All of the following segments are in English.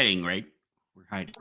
hiding, right? We're hiding.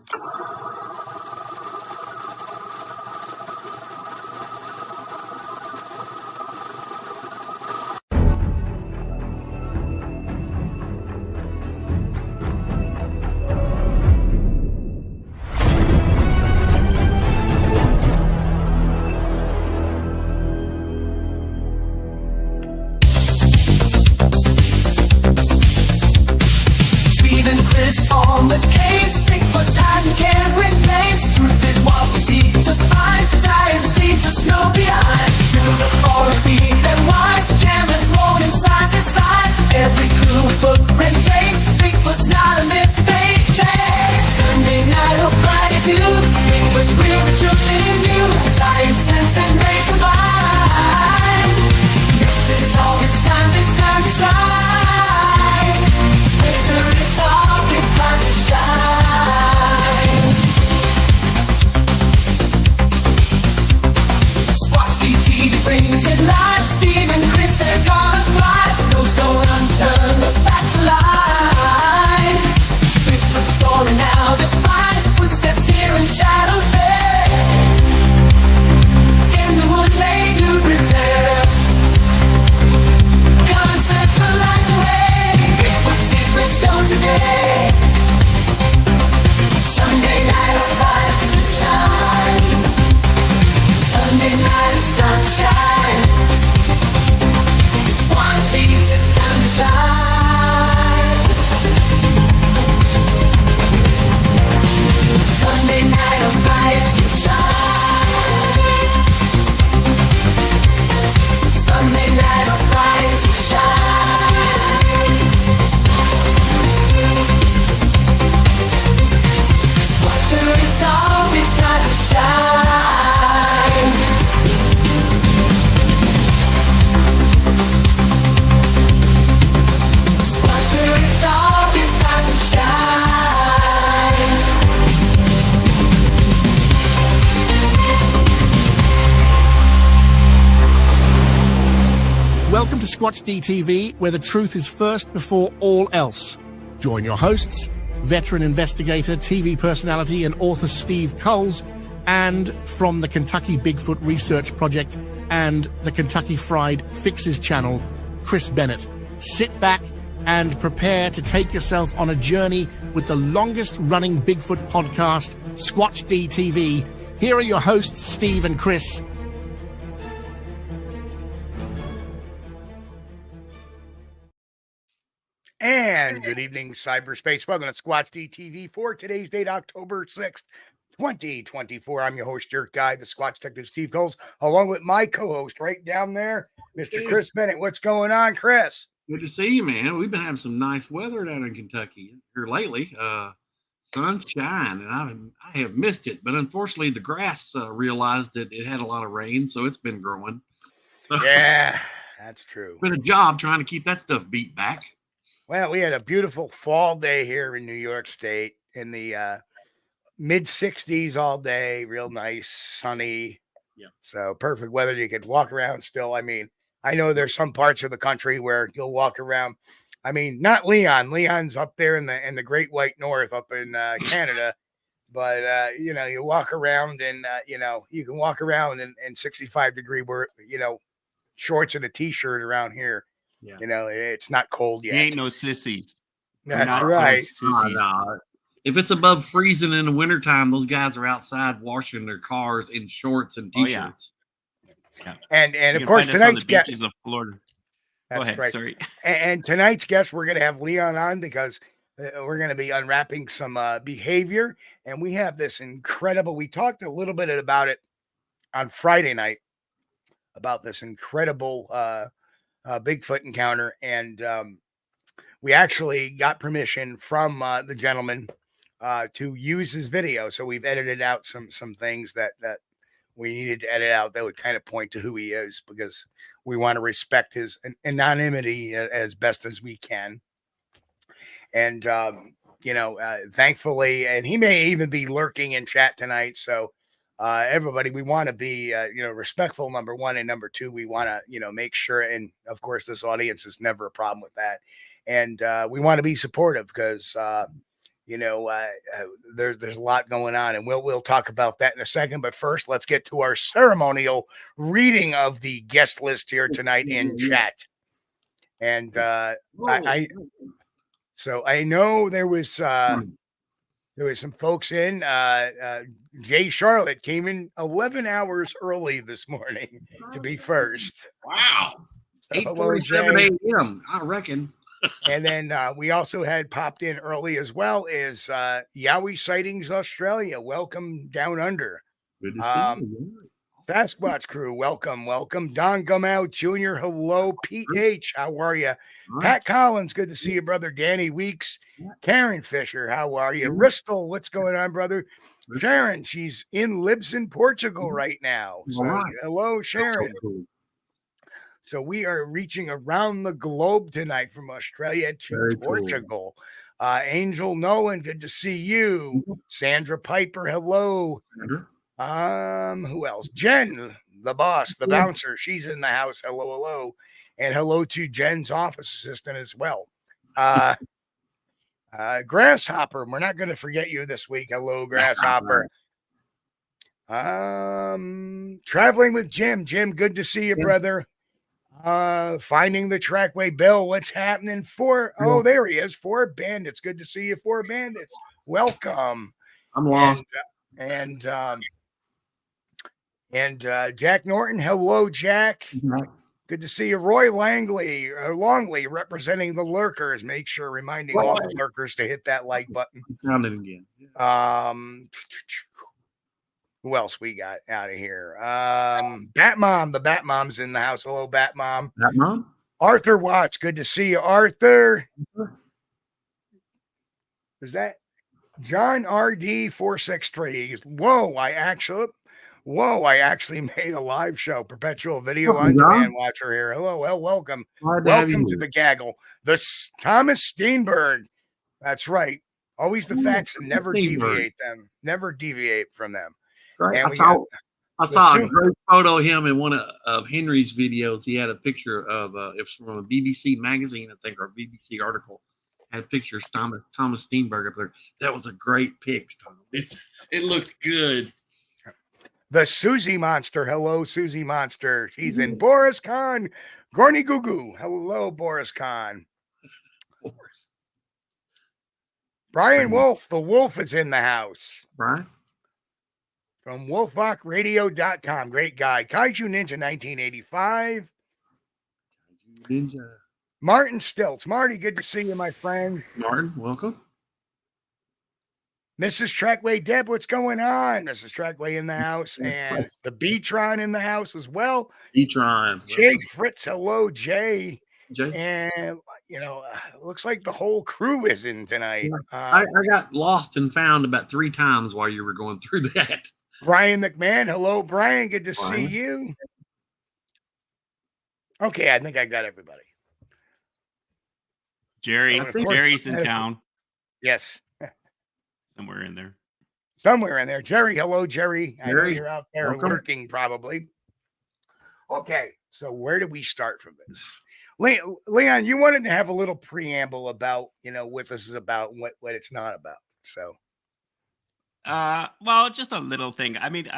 On the case, Bigfoot time can't replace. Truth is what we seek to find. Science leads us no behind. To the forest feet and wide, cameras roll inside to side. Every clue, footprint trace. Bigfoot's not a myth they chase. Sunday night will find you. Bigfoot's real, the truth in you. Science, sense, and grace combined. This is all it's time to shine. Mystery solved. It's time to shine. Squatch-D brings it live. Steve and Chris, they're gonna fly. No stone unturned, the facts alive. Bigfoot story now defined. Footsteps here and shadows there. In the woods they do prepare. Concepts are like the way. Bigfoot secrets shown today. Sunday night of fire to shine. Sunday night is time to shine. It's one sees it's time to shine. Sunday night of fire to shine. Sunday night of fire to shine. It's always time to shine. It's always time to shine. Welcome to Squatch-D TV, where the truth is first before all else. Join your hosts, veteran investigator, TV personality, and author Steve Kulls, and from the Kentucky Bigfoot Research Project and the Kentucky Fried Fixes channel, Chris Bennett. Sit back and prepare to take yourself on a journey with the longest-running Bigfoot podcast, Squatch-D TV. Here are your hosts, Steve and Chris. And good evening, cyberspace. Welcome to Squatch-D TV for today's date, October 6th, 2024. I'm your host, your guy, the Squatch Detective, Steve Kulls, along with my co-host right down there, Mr. Chris Bennett. What's going on, Chris? Good to see you, man. We've been having some nice weather down in Kentucky here lately. Sunshine, and I have missed it. But unfortunately, the grass realized that it had a lot of rain, so it's been growing. So, yeah, that's true. It's been a job trying to keep that stuff beat back. Well, we had a beautiful fall day here in New York State in the mid-60s all day, real nice, sunny. Yeah. So perfect weather. You could walk around still. I mean, I know there's some parts of the country where you'll walk around. I mean, not Leon. Leon's up there in the Great White North up in Canada. But, you walk around and, you can walk around in 65-degree, shorts and a T-shirt around here. Yeah. It's not cold yet. You ain't no sissies. That's right. If it's above freezing in the wintertime, those guys are outside washing their cars in shorts and T-shirts. Yeah. And of course, tonight's guest beaches of Florida. That's Go ahead, right. Sorry. And tonight's guest, we're going to have Leon on because we're going to be unwrapping some behavior. And we have this incredible, we talked a little bit about it on Friday night, about this incredible Bigfoot encounter. And we actually got permission from the gentleman to use his video. So we've edited out some things that we needed to edit out that would kind of point to who he is, because we want to respect his anonymity as best as we can. And, thankfully, and he may even be lurking in chat tonight. So everybody, we want to be, respectful, number one. And number two, we want to, make sure. And of course, this audience is never a problem with that. And we want to be supportive because, you know, there's a lot going on, and we'll talk about that in a second. But first, let's get to our ceremonial reading of the guest list here tonight in chat. And so I know there was some folks in. Jay Charlotte came in 11 hours early this morning to be first. Wow. So, hello, 8:47 Jay. a.m. I reckon. And then we also had popped in early as well is Yowie Sightings Australia. Welcome down under. Good to see you. Sasquatch crew, welcome. Don Gumow Jr., hello. Pete H., how are you? Pat Collins, good to see you, brother. Danny Weeks, Karen Fisher, how are you? Ristel, what's going on, brother? Sharon, she's in Libsyn, Portugal right now. So, hello, Sharon. So we are reaching around the globe tonight from Australia to Portugal. Angel Nolan, good to see you. Sandra Piper, hello. Who else? Jen, the boss, the bouncer. She's in the house. Hello. And hello to Jen's office assistant as well. Grasshopper, we're not going to forget you this week. Hello, Grasshopper. Traveling with Jim. Jim, good to see you, brother. Finding the Trackway. Bill, what's happening? Oh, there he is. Four Bandits. Good to see you, Four Bandits. Welcome. I'm lost. And Jack Norton. Hello, Jack. Good to see you. Roy Longley representing the lurkers. Make sure reminding all the lurkers to hit that like button. Found it again. Who else we got out of here? Batmom. The Batmom's in the house. Hello, Batmom. Batmom? Arthur Watts. Good to see you, Arthur. Is that John RD 463? Whoa, I actually made a live show, perpetual video on demand watcher here. Hello, well, welcome. Welcome to the gaggle. Thomas Steinberg. That's right. Always the facts and never deviate from them. Right. I saw a great photo of him in one of Henry's videos. He had a picture of it's from a BBC magazine, I think, or a BBC article. Had a picture of Thomas Steinberg up there. That was a great pic, Tom. It looked good. The Susie Monster. Hello, Susie Monster. She's in Boris Khan. Gorny Goo Goo. Hello, Boris Khan. Brian Wolf. The Wolf is in the house. Brian? From wolfbachradio.com. Great guy. Kaiju Ninja 1985. Ninja. Martin Stilts. Marty, good to see you, my friend. Martin, welcome. Mrs. Trackway Deb, what's going on? Mrs. Trackway in the house. And the Beatron in the house as well. Beatron. Jay Fritz. Hello, Jay. And, looks like the whole crew is in tonight. I got lost and found about 3 times while you were going through that. Brian McMahon. Hello, Brian. Good to see you. Okay, I think I got everybody. Jerry's in town. Yes. Somewhere in there. Jerry, hello, Jerry. I know you're out there lurking probably. Okay, so where do we start from this? Leon, you wanted to have a little preamble about, what this is about and what it's not about. So. Well, just a little thing. I mean,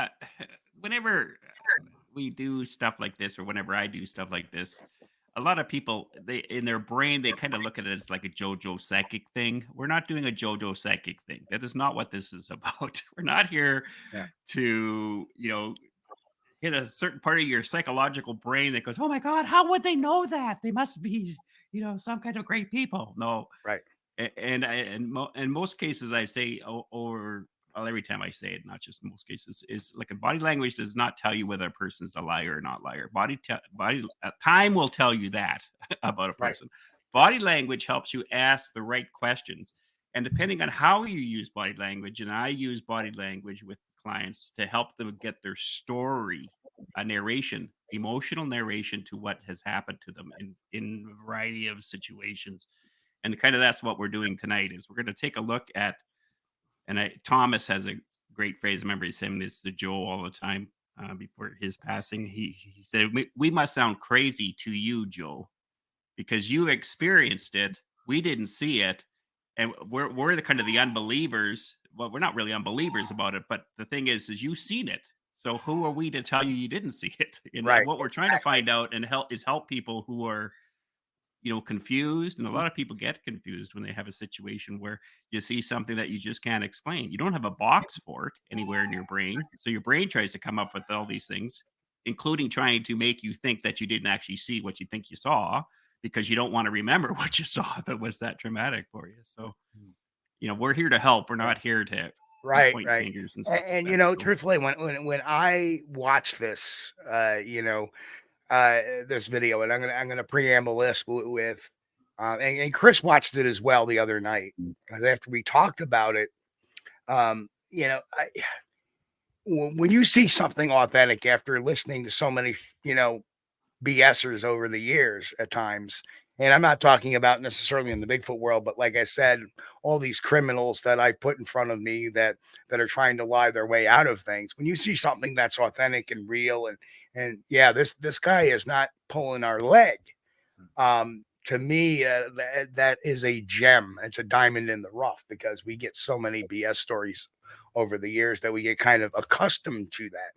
whenever we do stuff like this, or whenever I do stuff like this, a lot of people, in their brain, they kind of look at it as like a JoJo psychic thing. We're not doing a JoJo psychic thing. That is not what this is about. We're not here to, hit a certain part of your psychological brain that goes, oh my God, how would they know that? They must be, some kind of great people. No. Right. And in most cases, I say, every time I say it, not just in most cases, is like a body language does not tell you whether a person is a liar or not liar. Time will tell you that about a person. Right. Body language helps you ask the right questions. And depending on how you use body language, and I use body language with clients to help them get their story, a narration, emotional narration to what has happened to them in a variety of situations. And kind of that's what we're doing tonight is we're going to take a look at, and Thomas has a great phrase. I remember he's saying this to Joe all the time before his passing. He said, we must sound crazy to you, Joe, because you experienced it. We didn't see it. and we're the kind of the unbelievers. Well, we're not really unbelievers about it, but the thing is you've seen it. So who are we to tell you didn't see it? And Right. what we're trying to find out and help people who are, confused. And a lot of people get confused when they have a situation where you see something that you just can't explain. You don't have a box for it anywhere in your brain. So your brain tries to come up with all these things, including trying to make you think that you didn't actually see what you think you saw because you don't want to remember what you saw if it was that traumatic for you. So, we're here to help. We're not here to Right, point right. fingers and stuff. And like that. So, truthfully, when I watch this, this video, and I'm gonna preamble this with, and Chris watched it as well the other night because after we talked about it, when you see something authentic after listening to so many, BSers over the years at times. And I'm not talking about necessarily in the Bigfoot world, but like I said, all these criminals that I put in front of me that are trying to lie their way out of things. When you see something that's authentic and real, and yeah, this guy is not pulling our leg. To me, that is a gem. It's a diamond in the rough because we get so many BS stories over the years that we get kind of accustomed to that.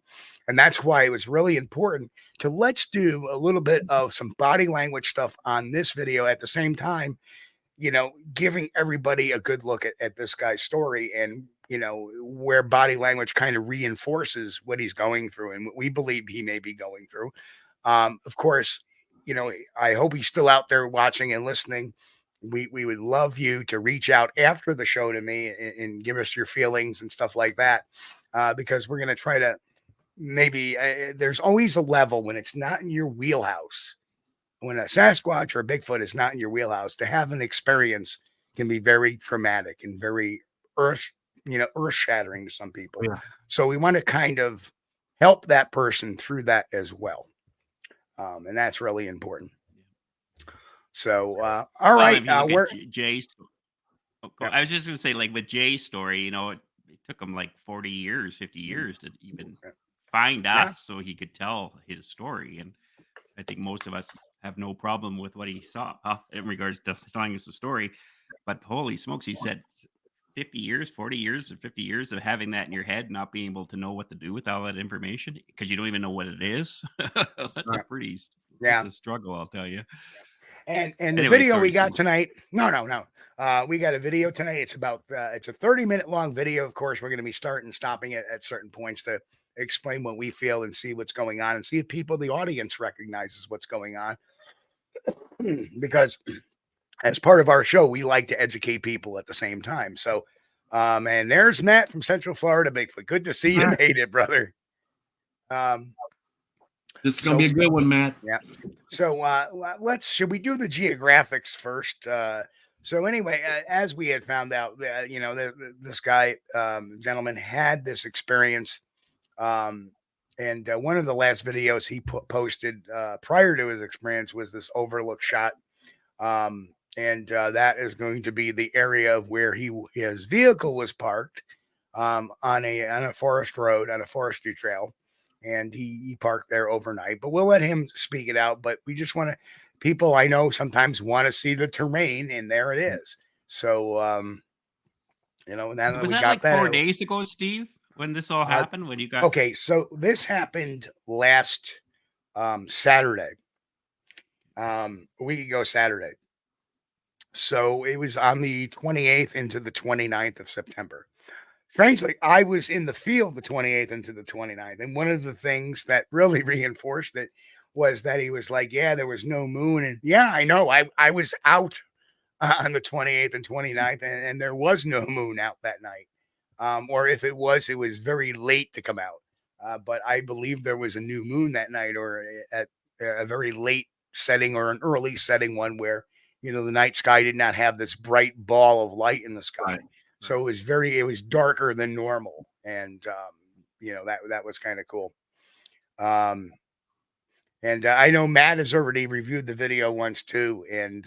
And that's why it was really important to let's do a little bit of some body language stuff on this video at the same time, giving everybody a good look at this guy's story and, where body language kind of reinforces what he's going through and what we believe he may be going through. Of course, I hope he's still out there watching and listening. We would love you to reach out after the show to me and give us your feelings and stuff like that, because we're going to try to maybe there's always a level when it's not in your wheelhouse. When a Sasquatch or a Bigfoot is not in your wheelhouse, to have an experience can be very traumatic and very earth shattering to some people. Yeah. So we want to kind of help that person through that as well. And that's really important. So, all right. We're Jay's. I was just going to say, like with Jay's story, it took him like 40 years, 50 years to even find us so he could tell his story. And I think most of us have no problem with what he saw in regards to telling us the story. But holy smokes, he said 50 years, 40 years, or 50 years of having that in your head, not being able to know what to do with all that information because you don't even know what it is. That's a struggle, I'll tell you. And the video we got tonight, no. We got a video tonight. It's about, it's a 30-minute long video. Of course, we're going to be starting and stopping it at certain points to explain what we feel and see what's going on and see if the audience recognizes what's going on. Because as part of our show, we like to educate people at the same time. So, and there's Matt from Central Florida, Bigfoot. Good to see you made it, brother. This is going to be a good one, Matt. Yeah. So should we do the geographics first? So anyway, as we had found out, this guy, gentleman had this experience. And one of the last videos he posted prior to his experience was this overlook shot. And that is going to be the area where his vehicle was parked on a forest road, on a forestry trail. And he parked there overnight, but we'll let him speak it out. But we just want to, people I know sometimes want to see the terrain, and there it is. So, now that was we that got like that 4 days ago, Steve, when this all happened? When you got okay, so this happened last Saturday, a week ago Saturday. So it was on the 28th into the 29th of September. Strangely, I was in the field the 28th into the 29th. And one of the things that really reinforced it was that he was like, yeah, there was no moon. And yeah, I know. I was out on the 28th and 29th, and there was no moon out that night. Or if it was very late to come out. But I believe there was a new moon that night, or at a very late setting or an early setting one where, the night sky did not have this bright ball of light in the sky. Right. So it was darker than normal. And, that was kind of cool. And I know Matt has already reviewed the video once too. And,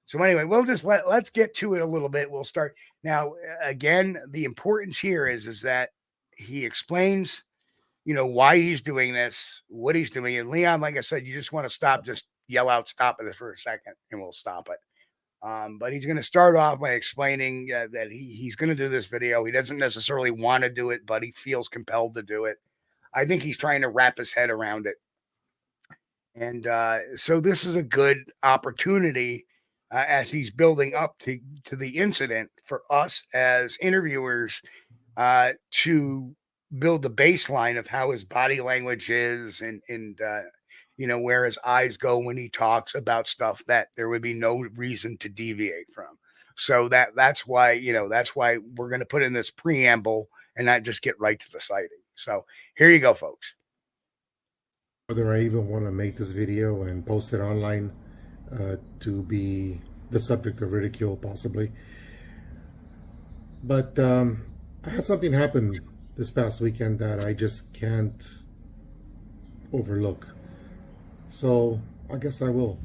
so anyway, we'll just let's get to it a little bit. We'll start now. Again, the importance here is that he explains, why he's doing this, what he's doing. And Leon, like I said, you just want to stop, just yell out, stop it for a second and we'll stop it. But he's going to start off by explaining that he's going to do this video. He doesn't necessarily want to do it, but he feels compelled to do it. I think he's trying to wrap his head around it. And so this is a good opportunity as he's building up to the incident for us as interviewers to build the baseline of how his body language is and where his eyes go when he talks about stuff that there would be no reason to deviate from. So that's why we're going to put in this preamble and not just get right to the sighting. So here you go, folks. Whether I even want to make this video and post it online to be the subject of ridicule, possibly. But I had something happen this past weekend that I just can't overlook. So I guess I will.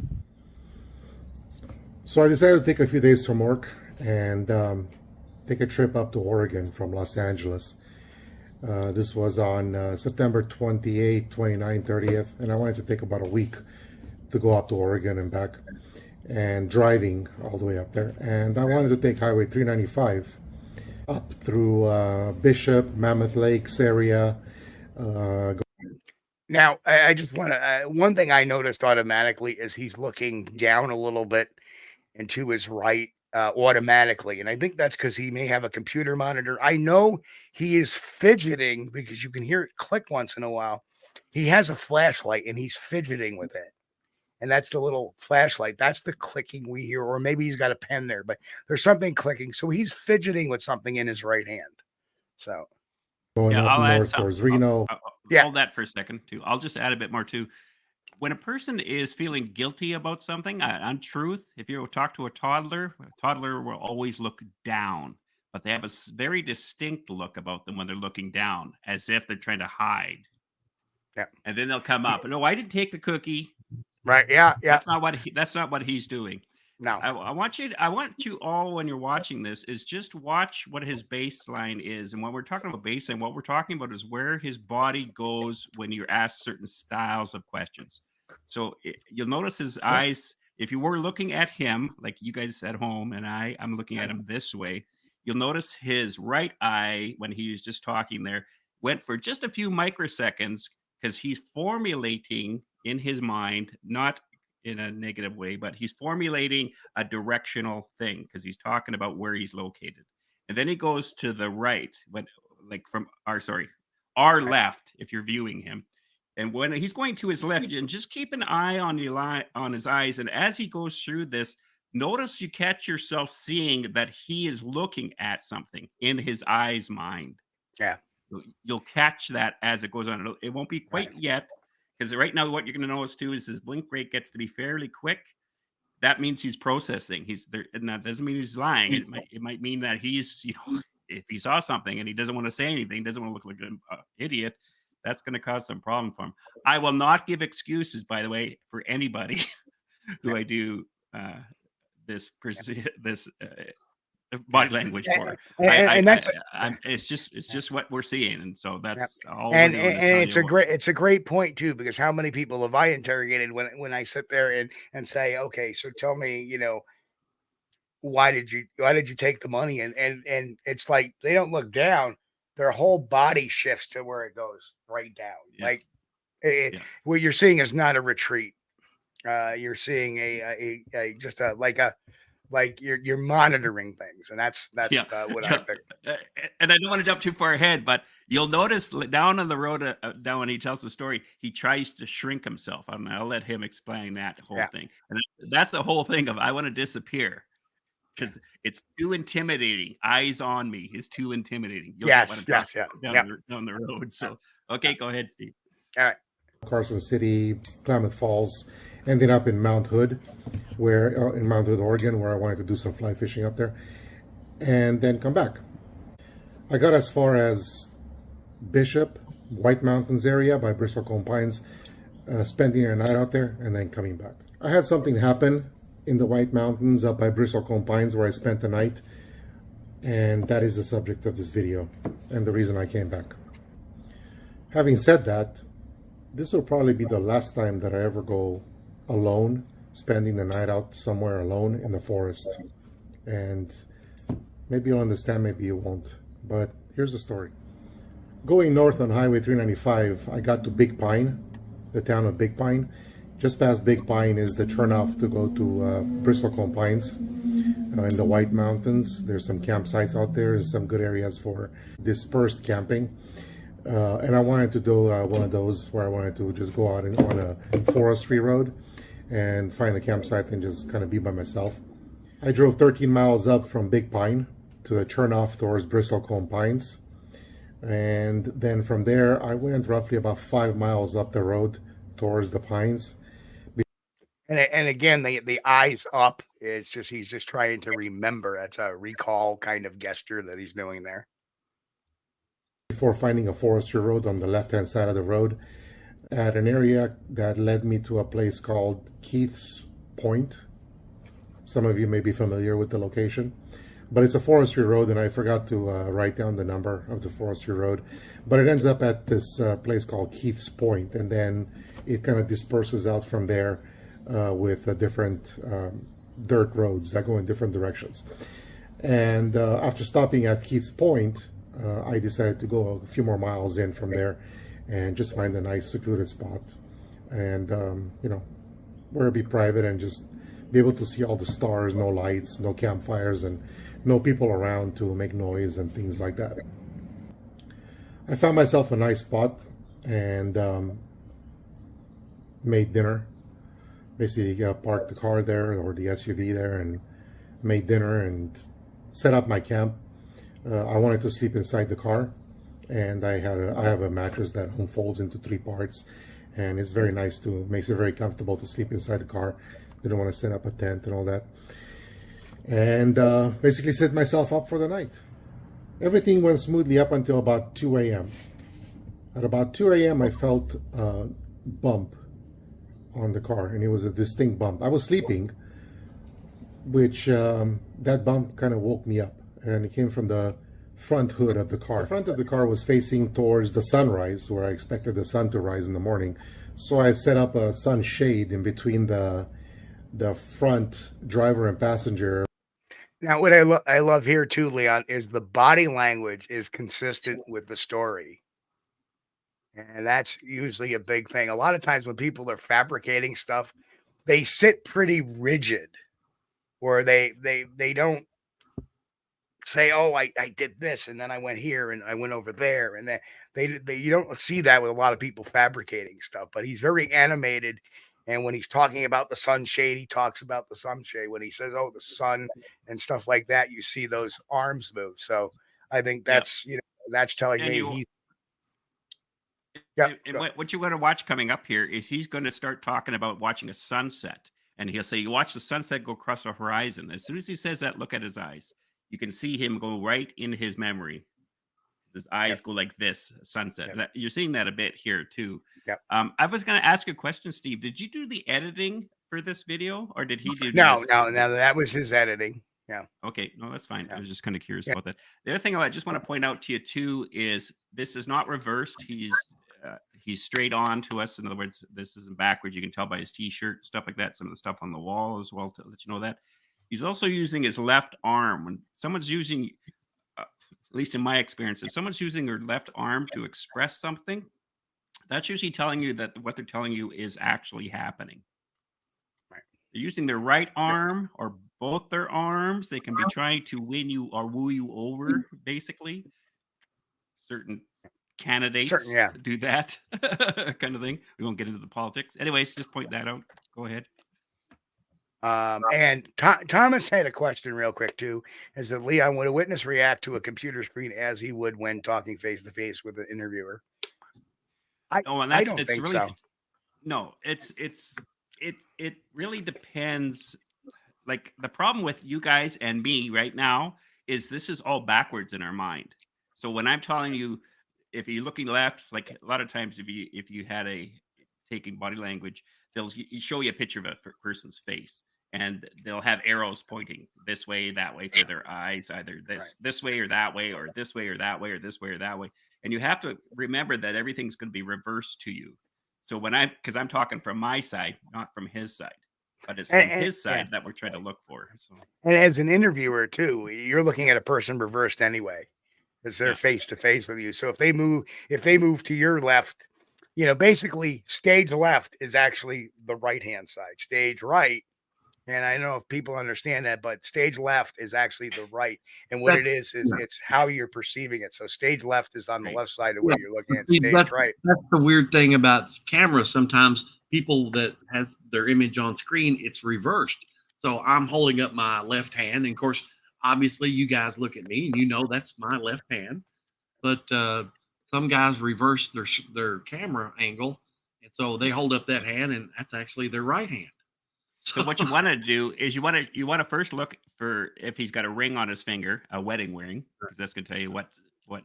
So I decided to take a few days from work and take a trip up to Oregon from Los Angeles. This was on September 28th, 29th, 30th, and I wanted to take about a week to go up to Oregon and back, and driving all the way up there. And I wanted to take Highway 395 up through Bishop, Mammoth Lakes area. Now, I just want to, one thing I noticed automatically is he's looking down a little bit and to his right automatically. And I think that's because he may have a computer monitor. I know he is fidgeting because you can hear it click once in a while. He has a flashlight and he's fidgeting with it. And that's the little flashlight. That's the clicking we hear. Or maybe he's got a pen there, but there's something clicking. So he's fidgeting with something in his right hand. So going I'll up add north towards Reno. Hold that for a second too. I'll just add a bit more too. When a person is feeling guilty about something, on truth, if you talk to a toddler will always look down, but they have a very distinct look about them when they're looking down, as if they're trying to hide. Yeah. And then they'll come up. No, I didn't take the cookie. Right. Yeah. Yeah. That's not what he's doing. No. I want you all, when you're watching this, is just watch what his baseline is. And when we're talking about baseline, what we're talking about is where his body goes when you're asked certain styles of questions. So you'll notice his eyes. If you were looking at him, like you guys at home, and I'm looking at him this way, you'll notice his right eye, when he was just talking there, went for just a few microseconds because he's formulating in his mind, not in a negative way, but he's formulating a directional thing because he's talking about where he's located. And then he goes to the right, our left, if you're viewing him. And when he's going to his left, and just keep an eye on his eyes. And as he goes through this, notice you catch yourself seeing that he is looking at something in his eyes mind. Yeah. You'll catch that as it goes on. It won't be quite yet. Because right now, what you're going to notice too is his blink rate gets to be fairly quick. That means he's processing. He's there, and that doesn't mean he's lying. It might mean that he's, if he saw something and he doesn't want to say anything, doesn't want to look like an idiot, that's going to cause some problem for him. I will not give excuses, by the way, for anybody who I do this body language for. It's just what we're seeing, and so that's all. And it's a great point too, because how many people have I interrogated when I sit there and say, okay, so tell me, why did you take the money? And it's like they don't look down; their whole body shifts to where it goes right down. Yeah. What you're seeing is not a retreat. You're seeing like you're monitoring things, and that's what I think. And I don't want to jump too far ahead, but you'll notice down on the road, down when he tells the story, he tries to shrink himself. I'll let him explain that whole thing. And that's the whole thing of I want to disappear because it's too intimidating. Eyes on me is too intimidating. Down the road. So okay, go ahead, Steve. All right. Carson City, Klamath Falls, ended up in Mount Hood, Oregon, where I wanted to do some fly fishing up there, and then come back. I got as far as Bishop, White Mountains area by Bristlecone Pines, spending a night out there, and then coming back. I had something happen in the White Mountains up by Bristlecone Pines where I spent the night, and that is the subject of this video and the reason I came back. Having said that, this will probably be the last time that I ever go alone spending the night out somewhere alone in the forest. And maybe you'll understand, maybe you won't. But here's the story. Going north on Highway 395, I got to Big Pine, the town of Big Pine. Just past Big Pine is the turnoff to go to Bristlecone Pines in the White Mountains. There's some campsites out there. There's some good areas for dispersed camping. And I wanted to do one of those where I wanted to just go out on a forestry road and find a campsite and just kind of be by myself. I drove 13 miles up from Big Pine to the turnoff towards Bristlecone Pines. And then from there, I went roughly about 5 miles up the road towards the Pines. And again, the eyes up is just, he's just trying to remember. That's a recall kind of gesture that he's doing there. Before finding a forestry road on the left-hand side of the road at an area that led me to a place called Keith's Point. Some of you may be familiar with the location, but it's a forestry road, and I forgot to write down the number of the forestry road, but it ends up at this place called Keith's Point, and then it kind of disperses out from there with different dirt roads that go in different directions. And after stopping at Keith's Point, I decided to go a few more miles in from there and just find a nice secluded spot and, you know, where it'd be private and just be able to see all the stars, no lights, no campfires, and no people around to make noise and things like that. I found myself a nice spot and made dinner. Basically parked the car there or the SUV there and made dinner and set up my camp. I wanted to sleep inside the car, and I have a mattress that unfolds into 3 parts, and it's very nice to, makes it very comfortable to sleep inside the car. Didn't want to set up a tent and all that. And basically set myself up for the night. Everything went smoothly up until about 2 a.m. At about 2 a.m. I felt a bump on the car, and it was a distinct bump. I was sleeping, which that bump kind of woke me up, and it came from the front hood of the car. The front of the car was facing towards the sunrise, where I expected the sun to rise in the morning. So I set up a sun shade in between the front driver and passenger. Now, what I love here too, Leon, is the body language is consistent with the story. And that's usually a big thing. A lot of times when people are fabricating stuff, they sit pretty rigid, where they don't say, "Oh, I did this, and then I went here, and I went over there," and then they you don't see that with a lot of people fabricating stuff. But he's very animated, and when he's talking about the sunshade, he talks about the sunshade. When he says, "Oh, the sun," and stuff like that, you see those arms move. So I think that's that's telling And me you- he. And what you're going to watch coming up here is he's going to start talking about watching a sunset. And he'll say, you watch the sunset go across the horizon. As soon as he says that, look at his eyes. You can see him go right in his memory. His eyes go like this, sunset. You're seeing that a bit here, too. I was going to ask a question, Steve. Did you do the editing for this video, or did he do No, that was his editing. Yeah. Okay. No, that's fine. I was just kind of curious about that. The other thing I just want to point out to you, too, is this is not reversed. He's straight on to us. In other words, this isn't backwards. You can tell by his t-shirt, stuff like that. Some of the stuff on the wall as well to let you know that. He's also using his left arm. When someone's using, at least in my experience, if someone's using their left arm to express something, that's usually telling you that what they're telling you is actually happening. Right. They're using their right arm or both their arms. They can be trying to win you or woo you over, basically. Certain candidates do that kind of thing. We won't get into the politics. Anyways, just point that out. Go ahead. And Thomas had a question real quick too. Is that Leon, would a witness react to a computer screen as he would when talking face to face with an interviewer? I don't think so. No, it really depends. Like the problem with you guys and me right now is this is all backwards in our mind. So when I'm telling you, if you're looking left, like a lot of times, if you had a taking body language, they'll show you a picture of a person's face, and they'll have arrows pointing this way, that way for their eyes, either this way or that way, or this way or that way, or this way or that way. And you have to remember that everything's going to be reversed to you. So because I'm talking from my side, not from his side. but it's from And- his side yeah. that we're trying to look for. So And as an interviewer too, you're looking at a person reversed anyway, because they're Yeah. face to face with you. So if they move to your left, basically stage left is actually the right hand side. Stage right, and I don't know if people understand that, but stage left is actually the right. And what it is Yeah. it's how you're perceiving it. So stage left is on the Right. left side of where you're looking at. See, Stage right. that's the weird thing about cameras. Sometimes people that has their image on screen, it's reversed. So I'm holding up my left hand, and of course, obviously, you guys look at me and you know that's my left hand. But some guys reverse their camera angle, and so they hold up that hand, and that's actually their right hand. So what you want to do is you want to first look for if he's got a ring on his finger, a wedding ring, because that's going to tell you what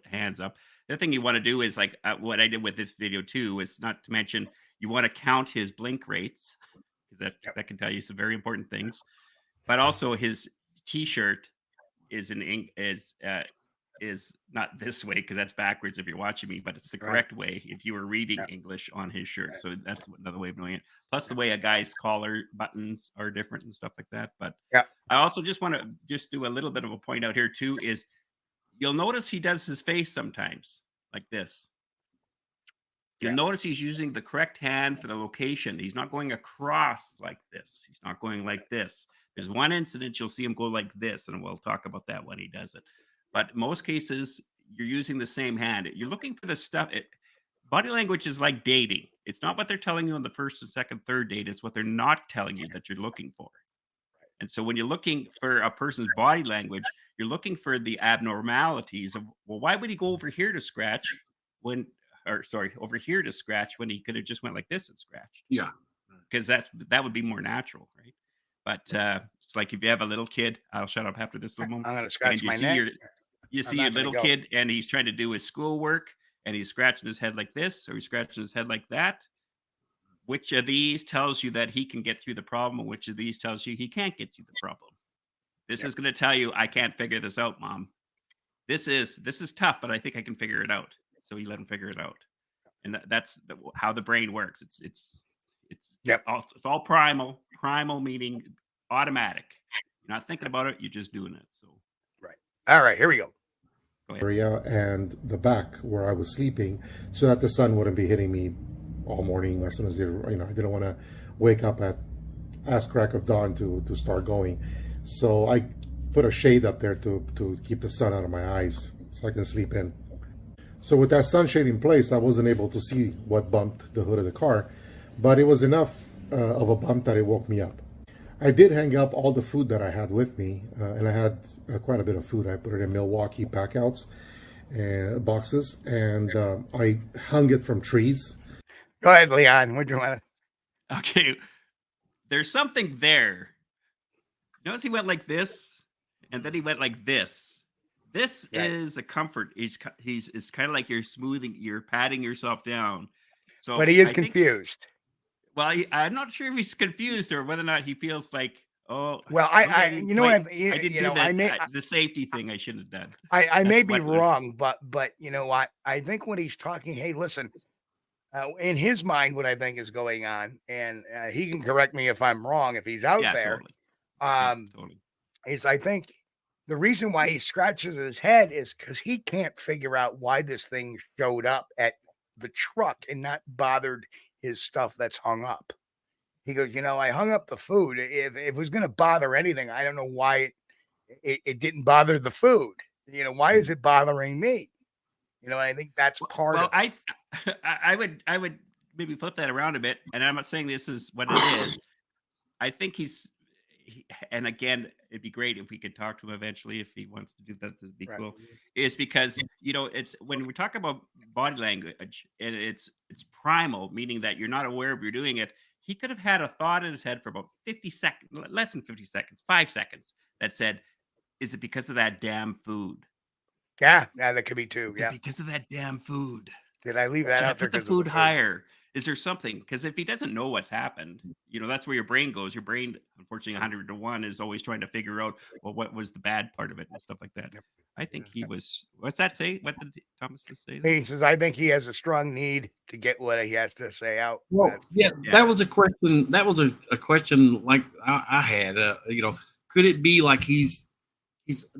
hands up. The other thing you want to do is like what I did with this video too, is not to mention you want to count his blink rates, because that can tell you some very important things. But also his T-shirt is is not this way, because that's backwards if you're watching me, but it's the correct way if you were reading English on his shirt. So that's another way of doing it. Plus the way a guy's collar buttons are different and stuff like that. But I also just want to do a little bit of a point out here too, is you'll notice he does his face sometimes like this. You'll notice he's using the correct hand for the location. He's not going across like this. He's not going like this. There's one incident you'll see him go like this, and we'll talk about that when he does it. But most cases, you're using the same hand. You're looking for the stuff. Body language is like dating. It's not what they're telling you on the first and second, third date. It's what they're not telling you that you're looking for. And so when you're looking for a person's body language, you're looking for the abnormalities of, well, why would he go over here to scratch over here to scratch when he could have just went like this and scratched? Yeah. Because that would be more natural, right? But it's like if you have a little kid, I'll shut up after this little moment. I'm going to scratch my neck. You see your little kid and he's trying to do his schoolwork and he's scratching his head like this, or he's scratching his head like that. Which of these tells you that he can get through the problem, and which of these tells you he can't get through the problem? This is going to tell you, I can't figure this out, Mom. This is tough, but I think I can figure it out. So you let him figure it out. And that's how the brain works. It's all primal. Primal meaning automatic. You're not thinking about it, you're just doing it. So all right, here we go. Area and the back where I was sleeping, so that the sun wouldn't be hitting me all morning as soon as I didn't want to wake up at ass crack of dawn to start going. So I put a shade up there to keep the sun out of my eyes so I can sleep in. So with that sunshade in place, I wasn't able to see what bumped the hood of the car, but it was enough of a bump that it woke me up. I did hang up all the food that I had with me, and I had quite a bit of food. I put it in Milwaukee packouts and boxes, and I hung it from trees. Go ahead, Leon. What do you want to? Okay, there's something there. Notice he went like this, and then he went like this. This is a comfort. It's kind of like you're patting yourself down. So, but he is confused. Well, I'm not sure if he's confused or whether or not he feels like, oh, well, I didn't do that. The safety thing I shouldn't have done. I may be wrong, but you know what? I think when he's talking, hey, listen, in his mind, what I think is going on, and he can correct me if I'm wrong, if he's out there, totally. Is I think the reason why he scratches his head is because he can't figure out why this thing showed up at the truck and not bothered his stuff that's hung up. He goes, I hung up the food. If it was going to bother anything, I don't know why it didn't bother the food. Why is it bothering me? I think that's part of it. I would maybe flip that around a bit. And I'm not saying this is what it is. I think and again, it'd be great if we could talk to him eventually if he wants to do that. That'd be cool. Is because it's when we talk about body language and it's primal, meaning that you're not aware of you're doing it. He could have had a thought in his head for about 50 seconds, less than 50 seconds, 5 seconds, that said, "Is it because of that damn food?" Yeah, that could be too. Is it because of that damn food? Did I leave that Should out I put the food higher? Is there something? Because if he doesn't know what's happened, that's where your brain goes. Your brain, unfortunately, 100 to 1 is always trying to figure out, well, what was the bad part of it and stuff like that. I think he was, what's that say? What did comments say? He says, I think he has a strong need to get what he has to say out. Well, yeah, that was a question. That was a question like I had. Could it be like he's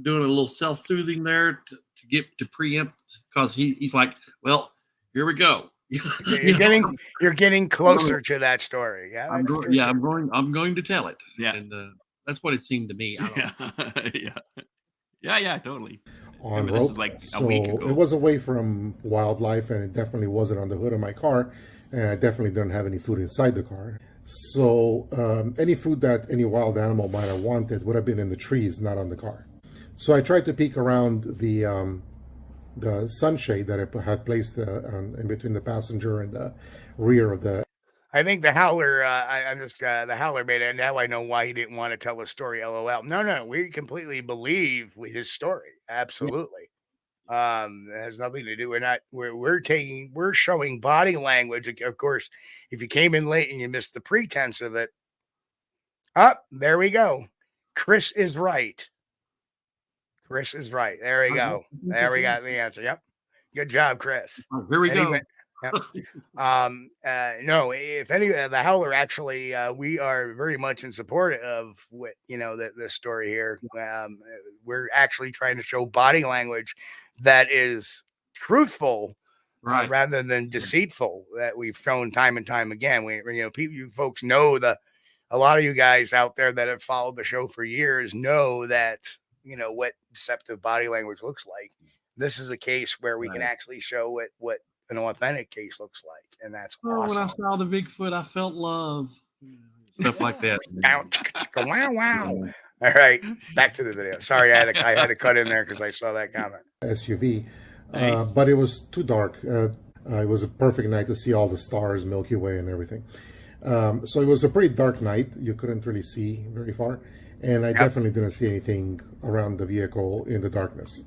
doing a little self-soothing there to get to preempt, because he's like, well, here we go. You're getting closer to that story. Yeah, I'm going to tell it. Yeah, and that's what it seemed to me. Yeah, totally. On this rope. is like So a week ago. it was away from wildlife, and it definitely wasn't on the hood of my car, and I definitely didn't have any food inside the car. So any food that any wild animal might have wanted would have been in the trees, not on the car. So I tried to peek around the sunshade that I had placed in between the passenger and the rear of the. I think the howler, the howler made it. Now I know why he didn't want to tell the story. LOL. No, we completely believe his story. Absolutely. It has nothing to do. We're showing body language. Of course, if you came in late and you missed the pretense of it, there we go. Chris is right. There we go. There we got the answer. Yep. Good job, Chris. Here we go. Yep. No, if any the howler actually, we are very much in support of what this story here. We're actually trying to show body language that is truthful, Right. rather than deceitful, that we've shown time and time again. You folks know a lot of you guys out there that have followed the show for years know that what deceptive body language looks like. This is a case where we can actually show what an authentic case looks like, and that's awesome. When I saw the Bigfoot, I felt love. Stuff like that. Wow. All right, back to the video. Sorry, I had to cut in there because I saw that comment. SUV, Nice. but it was too dark. It was a perfect night to see all the stars, Milky Way, and everything. So it was a pretty dark night. You couldn't really see very far, and I definitely didn't see anything around the vehicle in the darkness.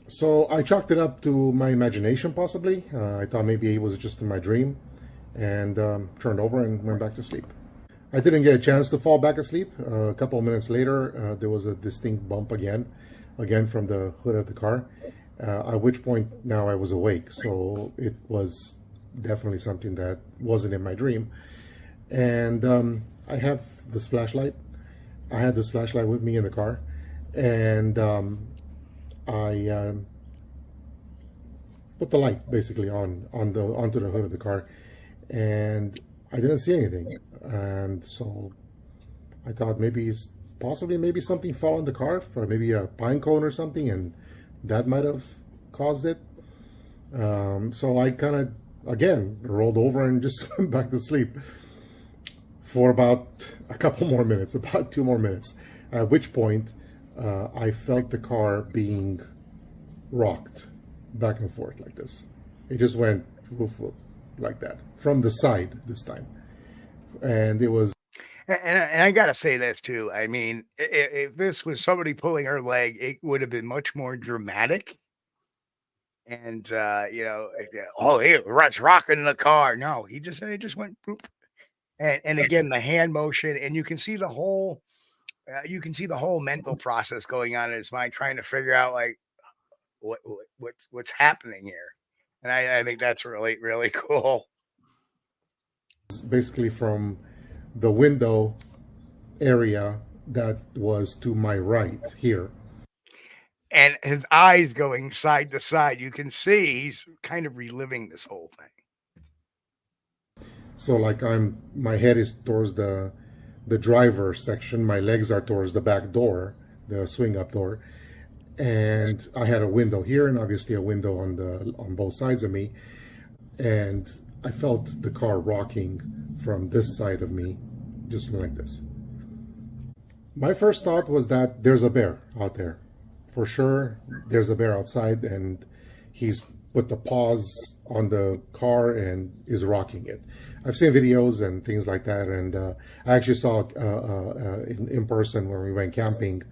So I chalked it up to my imagination, possibly. I thought maybe it was just in my dream, and turned over and went back to sleep. I didn't get a chance to fall back asleep. A couple of minutes later, there was a distinct bump again from the hood of the car, at which point now I was awake. So it was definitely something that wasn't in my dream. And I have this flashlight. I had this flashlight with me in the car, and I put the light basically onto the hood of the car, and I didn't see anything. And so I thought maybe something fell on the car, or maybe a pine cone or something, and that might have caused it. So I kind of again rolled over and just went back to sleep for about a couple more minutes, about 2 more minutes, at which point I felt the car being rocked back and forth like this. It just went woof, woof, like that from the side this time, and it was. And I gotta say this too. I mean, if this was somebody pulling her leg, it would have been much more dramatic. And it's rocking the car. No, it just went boop. And again, the hand motion, and you can see the whole mental process going on in his mind, trying to figure out like what's happening here. And I think that's really, really cool. Basically from the window area that was to my right here. And his eyes going side to side. You can see he's kind of reliving this whole thing. So like my head is towards the driver section, my legs are towards the back door, the swing up door, and I had a window here and obviously a window on both sides of me, and I felt the car rocking from this side of me, just like this. My first thought was that there's a bear out there. For sure, there's a bear outside, and he's put the paws on the car and is rocking it. I've seen videos and things like that, and I actually saw in person when we went camping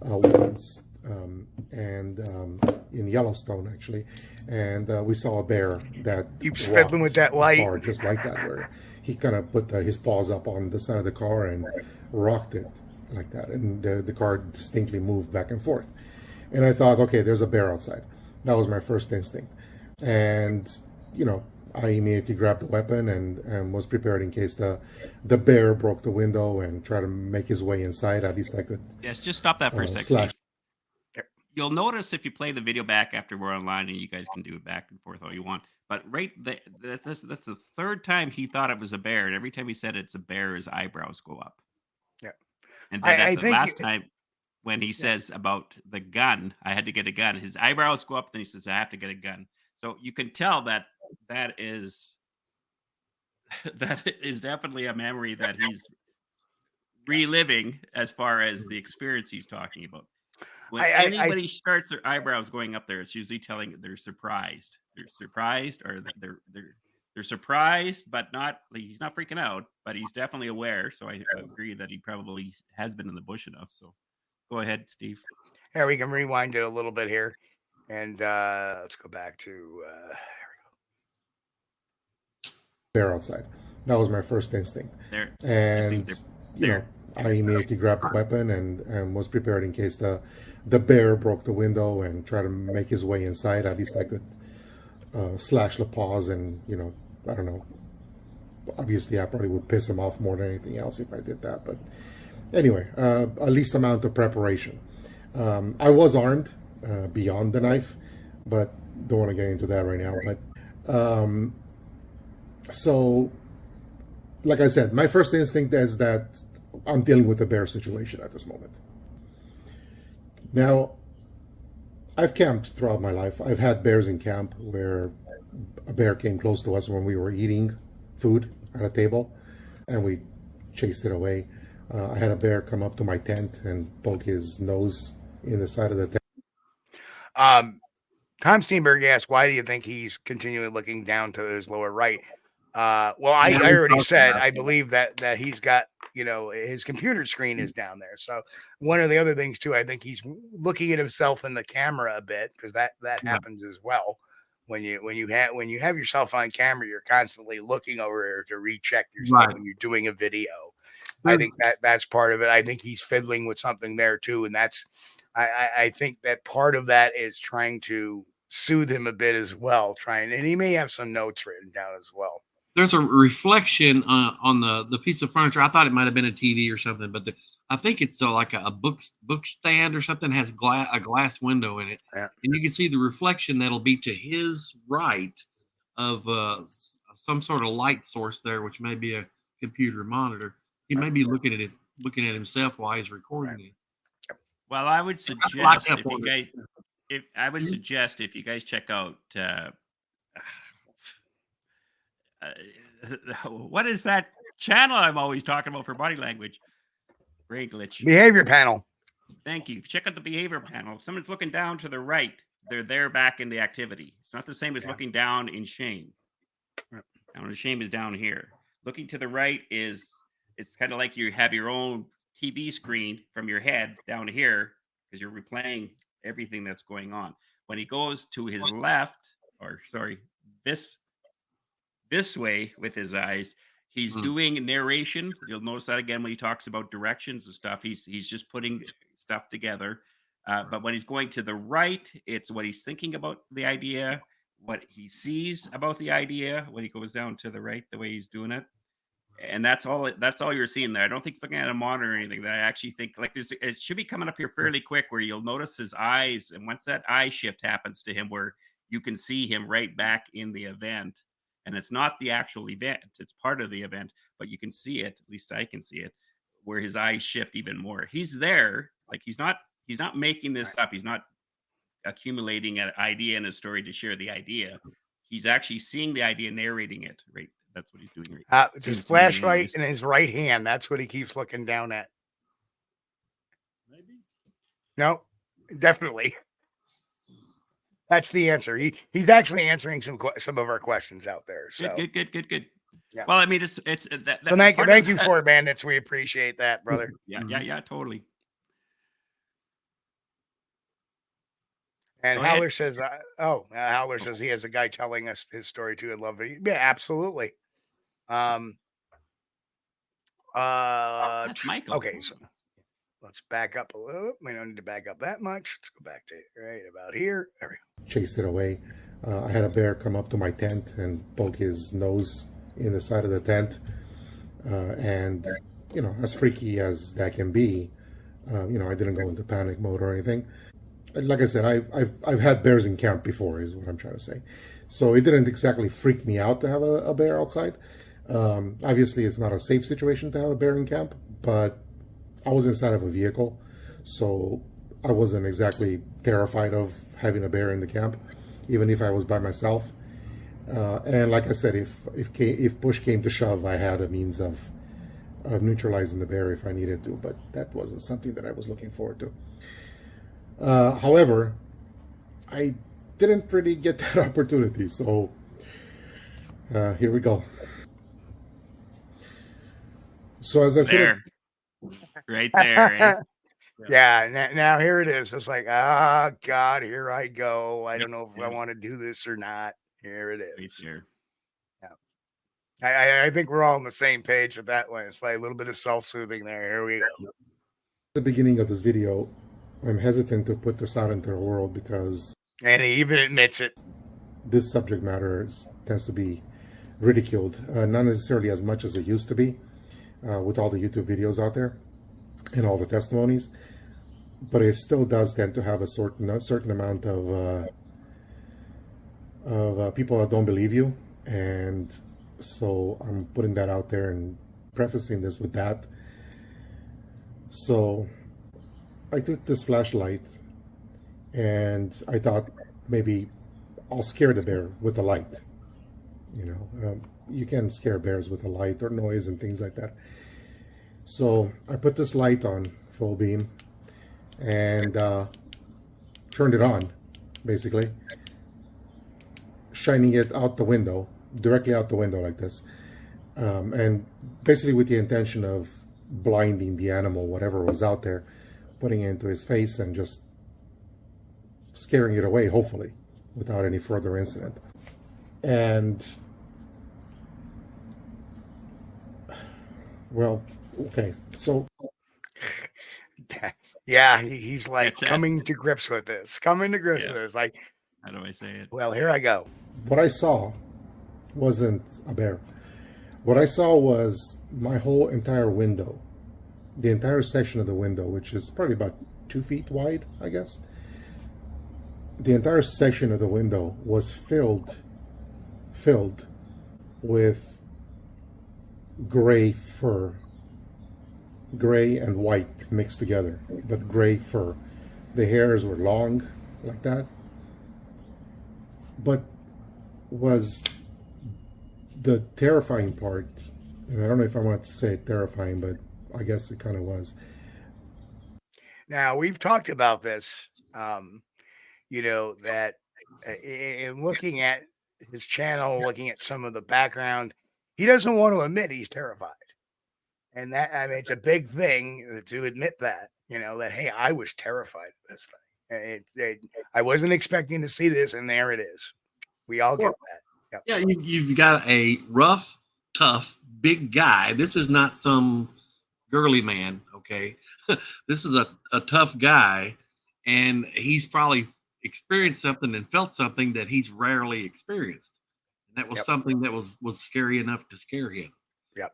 once, and in Yellowstone actually, and we saw a bear that keeps fiddling with that light, car just like that, where he kind of put his paws up on the side of the car and rocked it like that, and the car distinctly moved back and forth. And I thought, okay, there's a bear outside. That was my first instinct. And, you know, I immediately grabbed the weapon and was prepared in case the bear broke the window and tried to make his way inside. At least I could Yes, just stop that for a second. slash. You'll notice if you play the video back after we're online, and you guys can do it back and forth all you want. But that's the third time he thought it was a bear, and every time he said it's a bear, his eyebrows go up. Yeah. And then I the think last time when he says about the gun, I had to get a gun, his eyebrows go up, then he says, I have to get a gun. So you can tell that is definitely a memory that he's reliving as far as the experience he's talking about. When anybody starts their eyebrows going up there, it's usually telling they're surprised. They're surprised, or they're surprised, but not. He's not freaking out, but he's definitely aware. So I agree that he probably has been in the bush enough. So go ahead, Steve. Here we can rewind it a little bit here, and let's go back to. Bear outside. That was my first instinct. There, and you know, I immediately grabbed the weapon and was prepared in case the bear broke the window and tried to make his way inside. At least I could slash the paws, and, you know, I don't know. Obviously, I probably would piss him off more than anything else if I did that. But anyway, at least amount of preparation. I was armed beyond the knife, but don't want to get into that right now. But so, like I said, my first instinct is that I'm dealing with a bear situation at this moment. Now, I've camped throughout my life. I've had bears in camp where a bear came close to us when we were eating food at a table, and we chased it away. I had a bear come up to my tent and poke his nose in the side of the tent. Tom Steenberg asked, why do you think he's continually looking down to his lower right? Well, I already said, I believe that he's got, you know, his computer screen is down there. So one of the other things too, I think he's looking at himself in the camera a bit, because that happens as well. When you have yourself on camera, you're constantly looking over to recheck yourself when you're doing a video. I think that's part of it. I think he's fiddling with something there too, and that's I think that part of that is trying to soothe him a bit as well. And he may have some notes written down as well. There's a reflection on the piece of furniture. I thought it might have been a TV or something, but I think it's like a book stand or something, has a glass window in it. Yeah. And you can see the reflection that'll be to his right of some sort of light source there, which may be a computer monitor. He may be looking at himself while he's recording it. Well, I would suggest if you guys check out what is that channel I'm always talking about for body language? Brain glitch. Behavior panel. Thank you. Check out the behavior panel. If someone's looking down to the right, they're there back in the activity. It's not the same as looking down in shame. Down in shame is down here. Looking to the right it's kind of like you have your own TV screen from your head down here, because you're replaying everything that's going on. When he goes to his left, this way with his eyes, he's doing narration. You'll notice that again when he talks about directions and stuff. He's just putting stuff together. But when he's going to the right, it's what he's thinking about the idea, what he sees about the idea when he goes down to the right, the way he's doing it. And that's all you're seeing there. I don't think he's looking at a monitor or anything. That I actually think it should be coming up here fairly quick, where you'll notice his eyes. And once that eye shift happens to him, where you can see him right back in the event. And it's not the actual event, it's part of the event, but you can see it, at least I can see it, where his eyes shift even more. He's there, like he's not making this up. He's not accumulating an idea in a story to share the idea. He's actually seeing the idea, narrating it, right? That's what he's doing right. It's his flashlight in his right hand. That's what he keeps looking down at. Maybe. No, definitely. That's the answer. He's actually answering some of our questions out there. So good. Yeah. Well, I mean, it's that. So thank you for it, Bandits. We appreciate that, brother. Yeah, totally. And Howler says, Howler says he has a guy telling us his story too. I love it. Yeah, absolutely. That's Michael. Okay, so let's back up a little. We don't need to back up that much. Let's go back to right about here. There we go. Chased it away I had a bear come up to my tent and poke his nose in the side of the tent. And, you know, as freaky as that can be, you know, I didn't go into panic mode or anything. Like I said, I've had bears in camp before, is what I'm trying to say. So it didn't exactly freak me out to have a bear outside. Obviously, it's not a safe situation to have a bear in camp, but I was inside of a vehicle, so I wasn't exactly terrified of having a bear in the camp, even if I was by myself. And like I said, if push came to shove, I had a means of neutralizing the bear if I needed to, but that wasn't something that I was looking forward to. However, I didn't really get that opportunity, so here we go. So as I said, right there. Eh? Yeah, now here it is. It's like, oh God, here I go. I don't know if I want to do this or not. Here it Right is. there. I think we're all on the same page with that one. It's like a little bit of self-soothing there. Here we go. at the beginning of this video, I'm hesitant to put this out into the world because, And he even admits it. this subject matter tends to be ridiculed, not necessarily as much as it used to be, with all the YouTube videos out there and all the testimonies, but it still does tend to have a certain amount of people that don't believe you, and so I'm putting that out there and prefacing this with that. So I took this flashlight and I thought maybe I'll scare the bear with the light. You know, you can scare bears with a light or noise and things like that. So I put this light on full beam and turned it on, basically, shining it out the window, directly out the window like this, and basically with the intention of blinding the animal, whatever was out there, putting it into his face and just scaring it away, hopefully, without any further incident. And well, okay, so Yeah, he's like Catch that? coming to grips with this. Coming to grips with this. Like, How do I say it? well, here I go. what I saw wasn't a bear. What I saw was my whole entire window, the entire section of the window, which is probably about 2 feet wide, I guess. The entire section of the window was filled with gray fur, gray and white mixed together, but gray fur. The hairs were long like that, but was the terrifying part, and I don't know if I want to say terrifying, but I guess it kind of was. Now, we've talked about this, you know, that in looking at his channel, looking at some of the background, he doesn't want to admit he's terrified. And that, I mean, it's a big thing to admit that, you know, that, hey, I was terrified of this thing. I wasn't expecting to see this, and there it is. We all get that. Yep. Yeah, you've got a rough, tough, big guy. This is not some girly man, okay? This is a tough guy, and he's probably experienced something and felt something that he's rarely experienced. And that was something that was scary enough to scare him. Yep.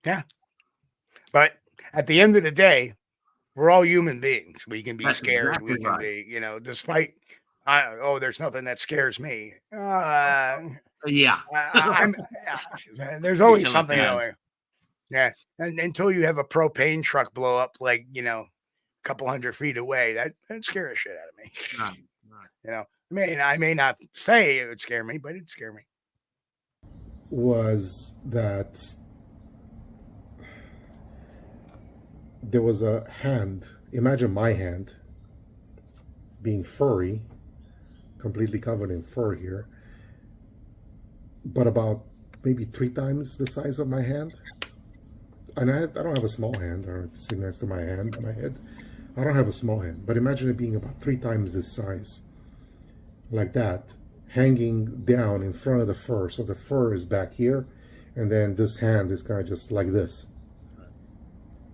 Yeah. But at the end of the day, we're all human beings. We can be That's scared. exactly We can right. be, you know, despite, there's nothing that scares me. Yeah. There's always Until it something does. going. Yeah. And until you have a propane truck blow up, like, you know, a couple 100 feet away, that scares the shit out of me. Right. You know, I may not say it would scare me, but it'd scare me. Was that there was a hand, imagine my hand being furry, completely covered in fur here, but about maybe 3 times the size of my hand. And I don't have a small hand. I don't know if you see next to my hand, my head. I don't have a small hand, but imagine it being about 3 times this size, like that, hanging down in front of the fur. So the fur is back here, and then this hand is kind of just like this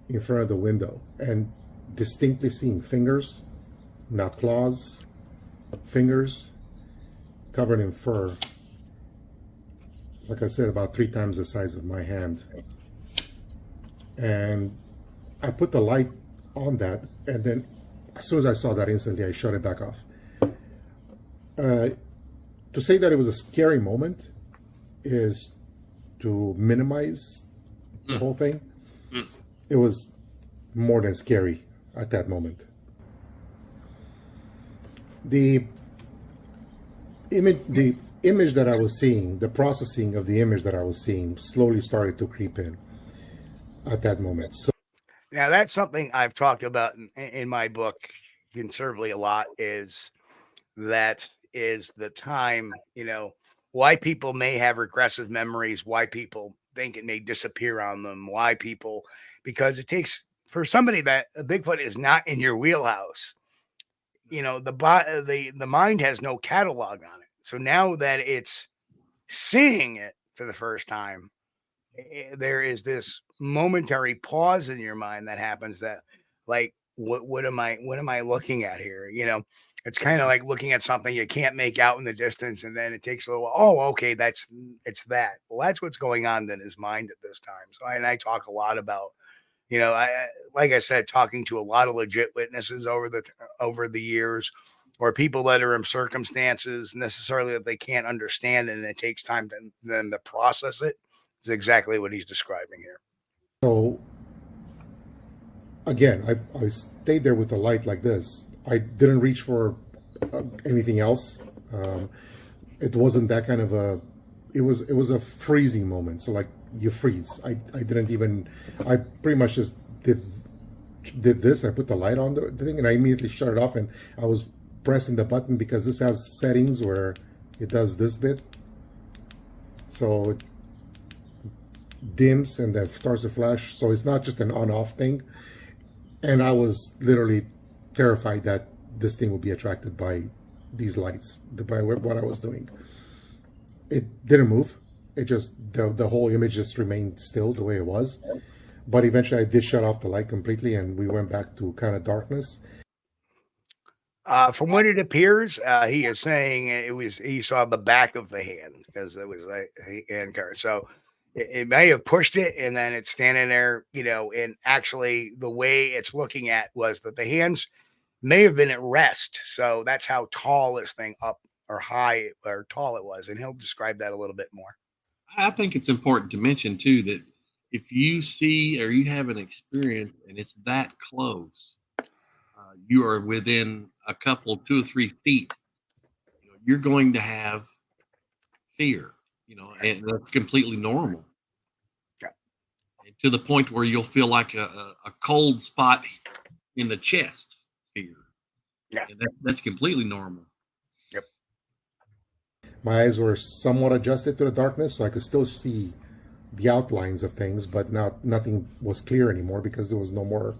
in front of the window, and distinctly seeing fingers, not claws, fingers covered in fur. Like I said, about 3 times the size of my hand. And I put the light on that, and then as soon as I saw that, instantly I shut it back off. To say that it was a scary moment is to minimize the whole thing. It was more than scary at that moment. The image that I was seeing, the processing of the image that I was seeing slowly started to creep in at that moment. So Now, that's something I've talked about in my book considerably a lot, is that is the time, why people may have regressive memories, why people think it may disappear on them, why people, because it takes, for somebody that a Bigfoot is not in your wheelhouse, the mind has no catalog on it. So now that it's seeing it for the first time, there is this momentary pause in your mind that happens, that like, what am I looking at here? It's kind of like looking at something you can't make out in the distance, and then it takes a little, oh, okay, it's that. Well, that's what's going on in his mind at this time. So I talk a lot about, like I said, talking to a lot of legit witnesses over the years, or people that are in circumstances necessarily that they can't understand, and it takes time to process it. It's exactly what he's describing here. So again, I stayed there with the light like this. I didn't reach for anything else. It wasn't that kind of a. It was a freezing moment. So like you freeze. I pretty much just did this. I put the light on the thing, and I immediately shut it off. And I was pressing the button because this has settings where it does this bit. So it dims and then starts to flash. So it's not just an on-off thing. And I was literally terrified that this thing would be attracted by these lights, by what I was doing. It didn't move. It just, the whole image just remained still the way it was. But eventually I did shut off the light completely, and we went back to kind of darkness. From what it appears, he is saying he saw the back of the hand, because it was like a hand card. So it may have pushed it, and then it's standing there, and actually the way it's looking at was that the hands may have been at rest. So that's how tall this thing up or high or tall it was. And he'll describe that a little bit more. I think it's important to mention too that if you see or you have an experience and it's that close, you are within a couple, 2 or 3 feet, you're going to have fear, and that's completely normal. Yeah. And to the point where you'll feel like a cold spot in the chest. Fear. Yeah. And that's completely normal. Yep. My eyes were somewhat adjusted to the darkness, so I could still see the outlines of things, but nothing was clear anymore because there was no more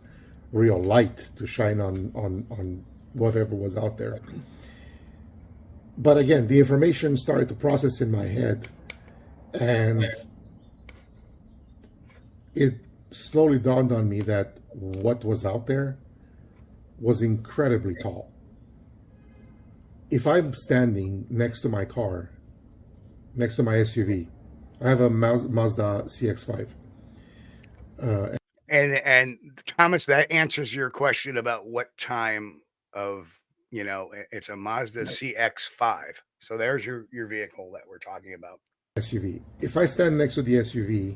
real light to shine on whatever was out there. But again, the information started to process in my head, and it slowly dawned on me that what was out there was incredibly tall. If I'm standing next to my car, next to my SUV, I have a Mazda CX-5. And Thomas, that answers your question about what time of, it's a Mazda CX-5. So there's your vehicle that we're talking about. SUV. If I stand next to the SUV,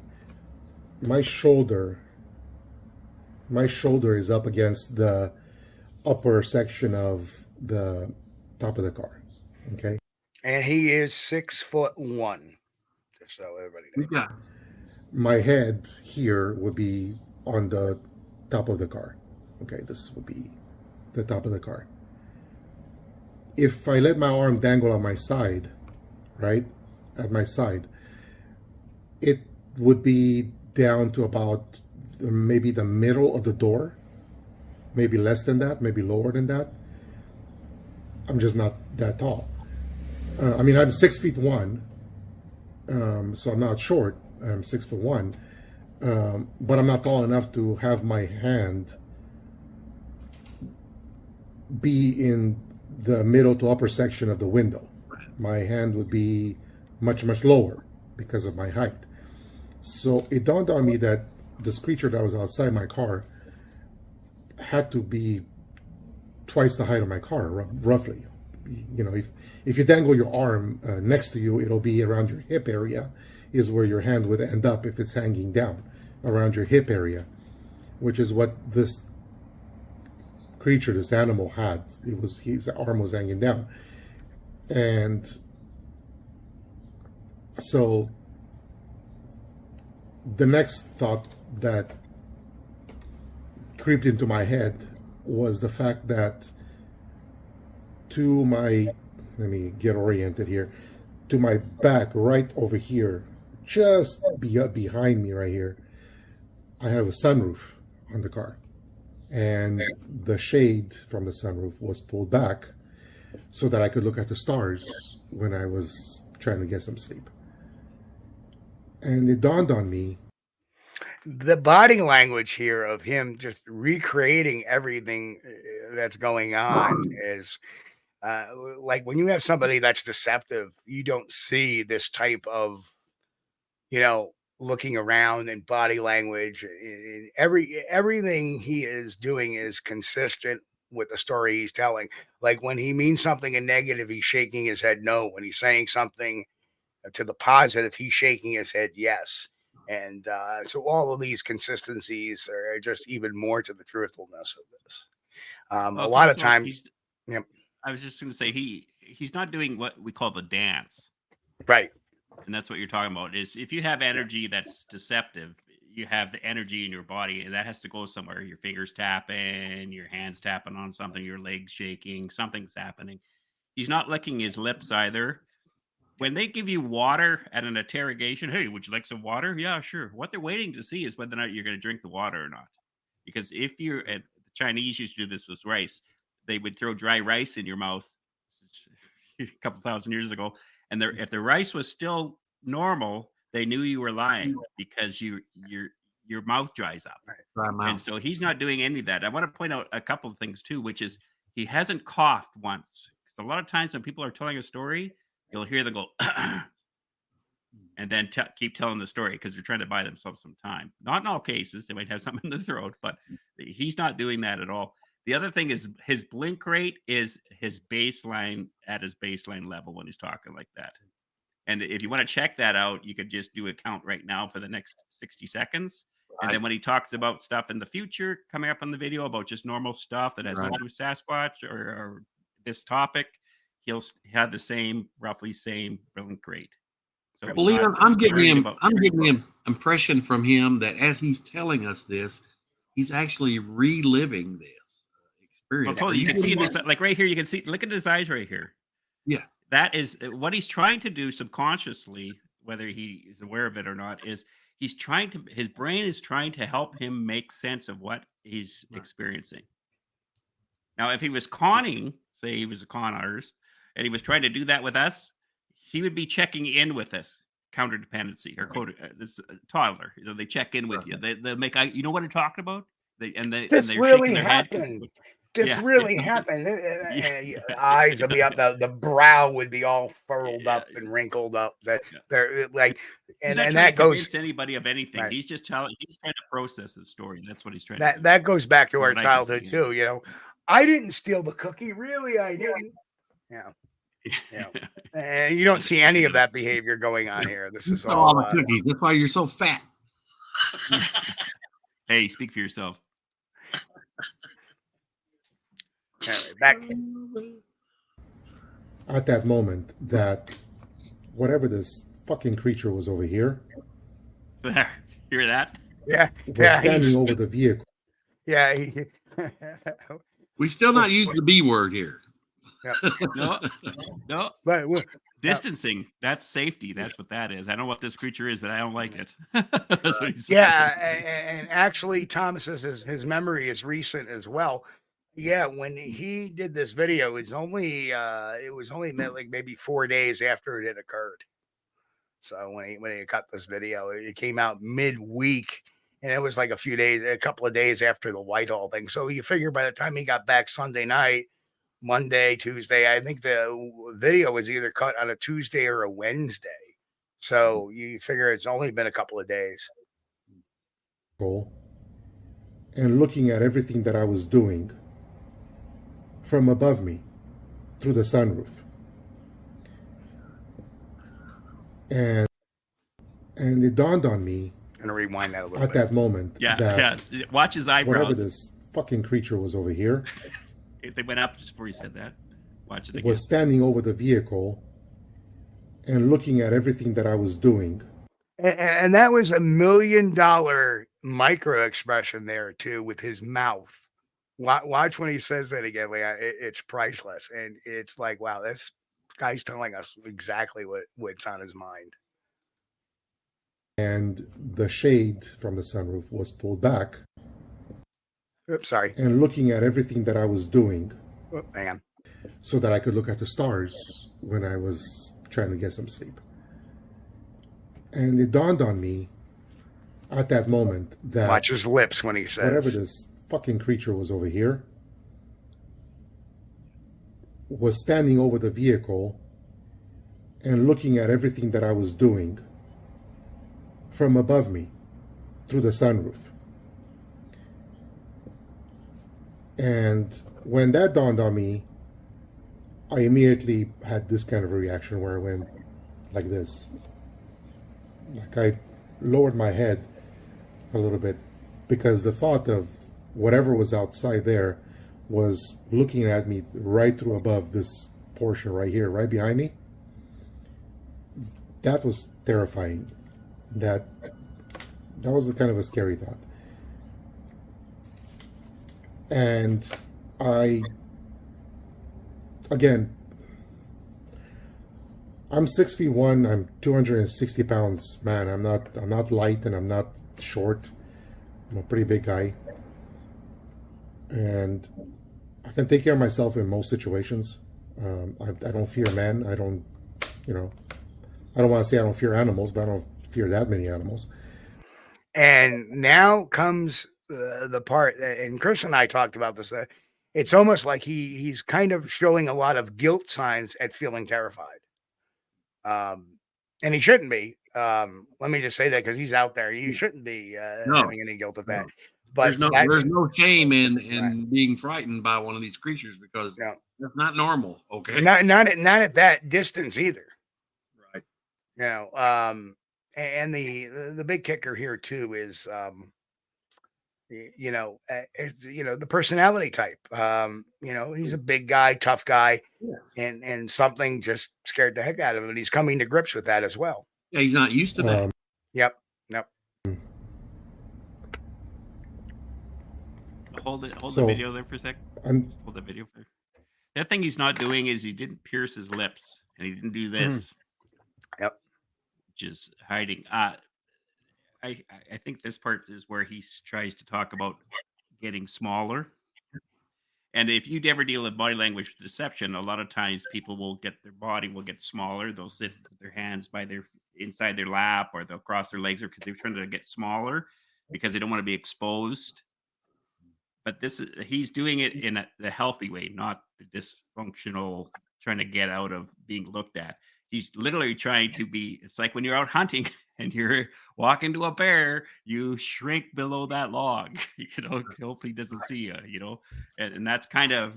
my shoulder is up against the upper section of the top of the car. Okay. And he is 6'1", just so everybody knows. Yeah. My head here would be on the top of the car. Okay, this would be the top of the car. If I let my arm dangle on my side, right, at my side, it would be down to about maybe the middle of the door, maybe less than that, maybe lower than that. I'm just not that tall. I'm 6'1", so I'm not short. I'm 6'1", but I'm not tall enough to have my hand be in the middle to upper section of the window. my hand would be much, much lower because of my height. So it dawned on me that this creature that was outside my car had to be twice the height of my car, roughly. You know, if you dangle your arm next to you, it'll be around your hip area, is where your hand would end up if it's hanging down, around your hip area, which is what this creature, this animal had. His arm was hanging down. And so the next thought that creeped into my head was the fact that let me get oriented here, to my back, right over here, just behind me right here, I have a sunroof on the car. And the shade from the sunroof was pulled back so that I could look at the stars when I was trying to get some sleep. And it dawned on me. The body language here of him just recreating everything that's going on is like when you have somebody that's deceptive, you don't see this type of, looking around and body language. Everything he is doing is consistent with the story he's telling. Like when he means something in negative, he's shaking his head no. When he's saying something to the positive, he's shaking his head yes. And so all of these consistencies are just even more to the truthfulness of this. Well, A it's lot of also times, yep, I was just going to say he's not doing what we call the dance, right. and that's what you're talking about. Is if you have energy that's deceptive, you have the energy in your body, and that has to go somewhere. Your fingers tapping, your hands tapping on something, your legs shaking, something's happening. He's not licking his lips either. When they give you water at an interrogation, hey, would you like some water? Yeah, sure. What they're waiting to see is whether or not you're going to drink the water or not. Because if you're, and the Chinese used to do this with rice, they would throw dry rice in your mouth a couple thousand years ago. And if the rice was still normal, they knew you were lying because your mouth dries up. And so he's not doing any of that. I want to point out a couple of things too, which is he hasn't coughed once. Because a lot of times when people are telling a story, you'll hear them go, and then keep telling the story because they're trying to buy themselves some time. Not in all cases. They might have something in the throat, but he's not doing that at all. The other thing is his blink rate is his baseline at his baseline level when he's talking like that. And if you want to check that out, you could just do a count right now for the next 60 seconds. And then when he talks about stuff in the future coming up on the video about just normal stuff that has nothing to do with Sasquatch or this topic, he'll have the roughly same blink rate. So Leon, I'm getting him impression from him that as he's telling us this, he's actually reliving this experience. Well, you can see in this, like right here, you can see, look at his eyes right here. Yeah. That is what he's trying to do subconsciously, whether he is aware of it or not, is his brain is trying to help him make sense of what he's experiencing. Now, if he was conning, say he was a con artist, and he was trying to do that with us, he would be checking in with us, counter dependency or this toddler. They check in with you. They make, you know what I'm talking about? This really happened. This really happened. Eyes would be up, the brow would be all furrowed up and wrinkled up. They're like, and that goes anybody of anything. Right. He's just trying to process his story. That's what he's trying to do. That goes back to our childhood too. I didn't steal the cookie. Really, I didn't. Yeah. And you don't see any of that behavior going on here. This is all the cookies. That's why you're so fat. Hey, speak for yourself. Anyway, back at that moment, that whatever this fucking creature was over here. Hear that? Yeah. Was standing over the vehicle. Yeah. We still not use the B word here. Yep. No. But distancing, that's safety. That's what that is. I don't know what this creature is, but I don't like it. That's what he's saying. Yeah, and actually, Thomas says his memory is recent as well. Yeah, when he did this video, it was only like maybe 4 days after it had occurred. So when he cut this video, it came out midweek, and it was like a couple of days after the Whitehall thing. So you figure by the time he got back Sunday night, Monday, Tuesday. I think the video was either cut on a Tuesday or a Wednesday. So you figure it's only been a couple of days. And looking at everything that I was doing from above me through the sunroof. And it dawned on me I'm gonna rewind that a little at bit. that moment that Watch his eyebrows. whatever this fucking creature was over here They went up just before he said that. Watch it again. was standing over the vehicle and looking at everything that I was doing. And that was $1 million micro expression there too with his mouth. Watch when he says that again, Leon. It's priceless, and it's like, wow, this guy's telling us exactly what's on his mind. And the shade from the sunroof was pulled back. Oops, sorry. And looking at everything that I was doing. Oh, hang on. So that I could look at the stars when I was trying to get some sleep. And it dawned on me at that moment that watch his lips when he says whatever this fucking creature was over here was standing over the vehicle and looking at everything that I was doing from above me through the sunroof. And when that dawned on me, I immediately had this kind of a reaction where I went like this. Like I lowered my head a little bit because the thought of whatever was outside there was looking at me right through above this portion right here, right behind me. That was terrifying. That was a kind of a scary thought. And I'm 6'1", I'm 260 pounds, man. I'm not light and I'm not short. I'm a pretty big guy. And I can take care of myself in most situations. I don't fear men. I don't want to say I don't fear animals, but I don't fear that many animals. And now comes the part, and Chris and I talked about this. It's almost like he's kind of showing a lot of guilt signs at feeling terrified. And he shouldn't be. Let me just say that because he's out there. He shouldn't be having any guilt of that. But there's no shame in being frightened by one of these creatures because that's not normal. Okay, not at that distance either. Right. You know, and the big kicker here too is it's the personality type. He's a big guy, tough guy, and something just scared the heck out of him, and he's coming to grips with that as well. Yeah, he's not used to that. Yep. Hold the video there for a sec. Hold the video for. That thing he's not doing is he didn't pierce his lips, and he didn't do this. Yep. Just hiding. I think this part is where he tries to talk about getting smaller. And if you'd ever deal with body language deception, a lot of times people their body will get smaller. They'll sit with their hands inside their lap, or they'll cross their legs, or because they're trying to get smaller because they don't want to be exposed. But he's doing it in the healthy way, not the dysfunctional trying to get out of being looked at. He's literally trying to be, it's like when you're out hunting and you're walking to a bear, you shrink below that log, hopefully he doesn't see you, and that's kind of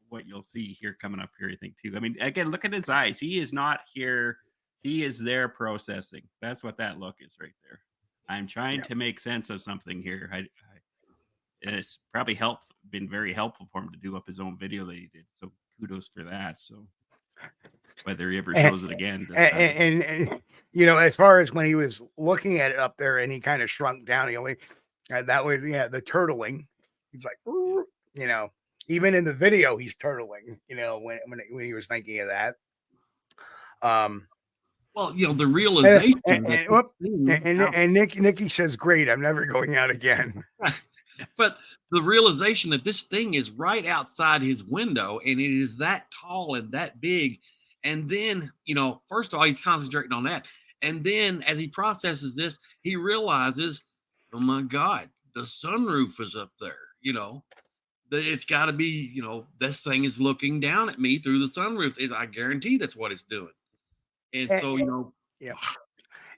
what you'll see here coming up here, I think, too. I mean, again, look at his eyes. He is not here. He is there processing. That's what that look is right there. I'm trying to make sense of something here. And it's probably been very helpful for him to do up his own video that he did. So kudos for that. So whether he ever shows it again. And as far as when he was looking at it up there and he kind of shrunk down, that was, the turtling. He's like, even in the video, he's turtling, when he was thinking of that. Well, the realization. And Nikki says, great, I'm never going out again. But the realization that this thing is right outside his window and it is that tall and that big. And then, first of all, he's concentrating on that. And then as he processes this, he realizes, oh my God, the sunroof is up there, It's got to be, this thing is looking down at me through the sunroof. I guarantee that's what it's doing. And so, yeah.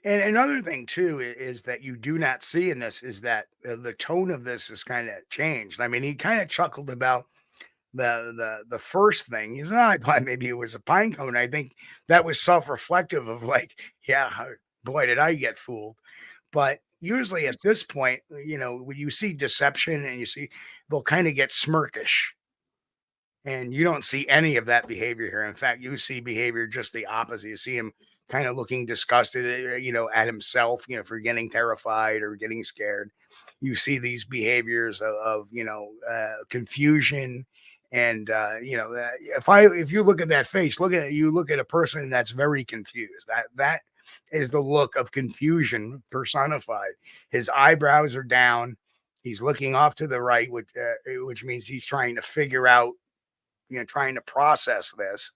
And another thing too is that you do not see in this is that the tone of this is kind of changed. I mean, he kind of chuckled about the first thing. He's I thought maybe it was a pine cone. I think that was self-reflective of like, yeah, boy, did I get fooled. But usually at this point, when you see deception and they'll kind of get smirkish. And you don't see any of that behavior here. In fact, you see behavior just the opposite. You see him kind of looking disgusted, at himself, for getting terrified or getting scared. You see these behaviors of confusion. And, if you look at that face, look at a person that's very confused. That is the look of confusion personified. His eyebrows are down. He's looking off to the right, which means he's trying to figure out, trying to process this,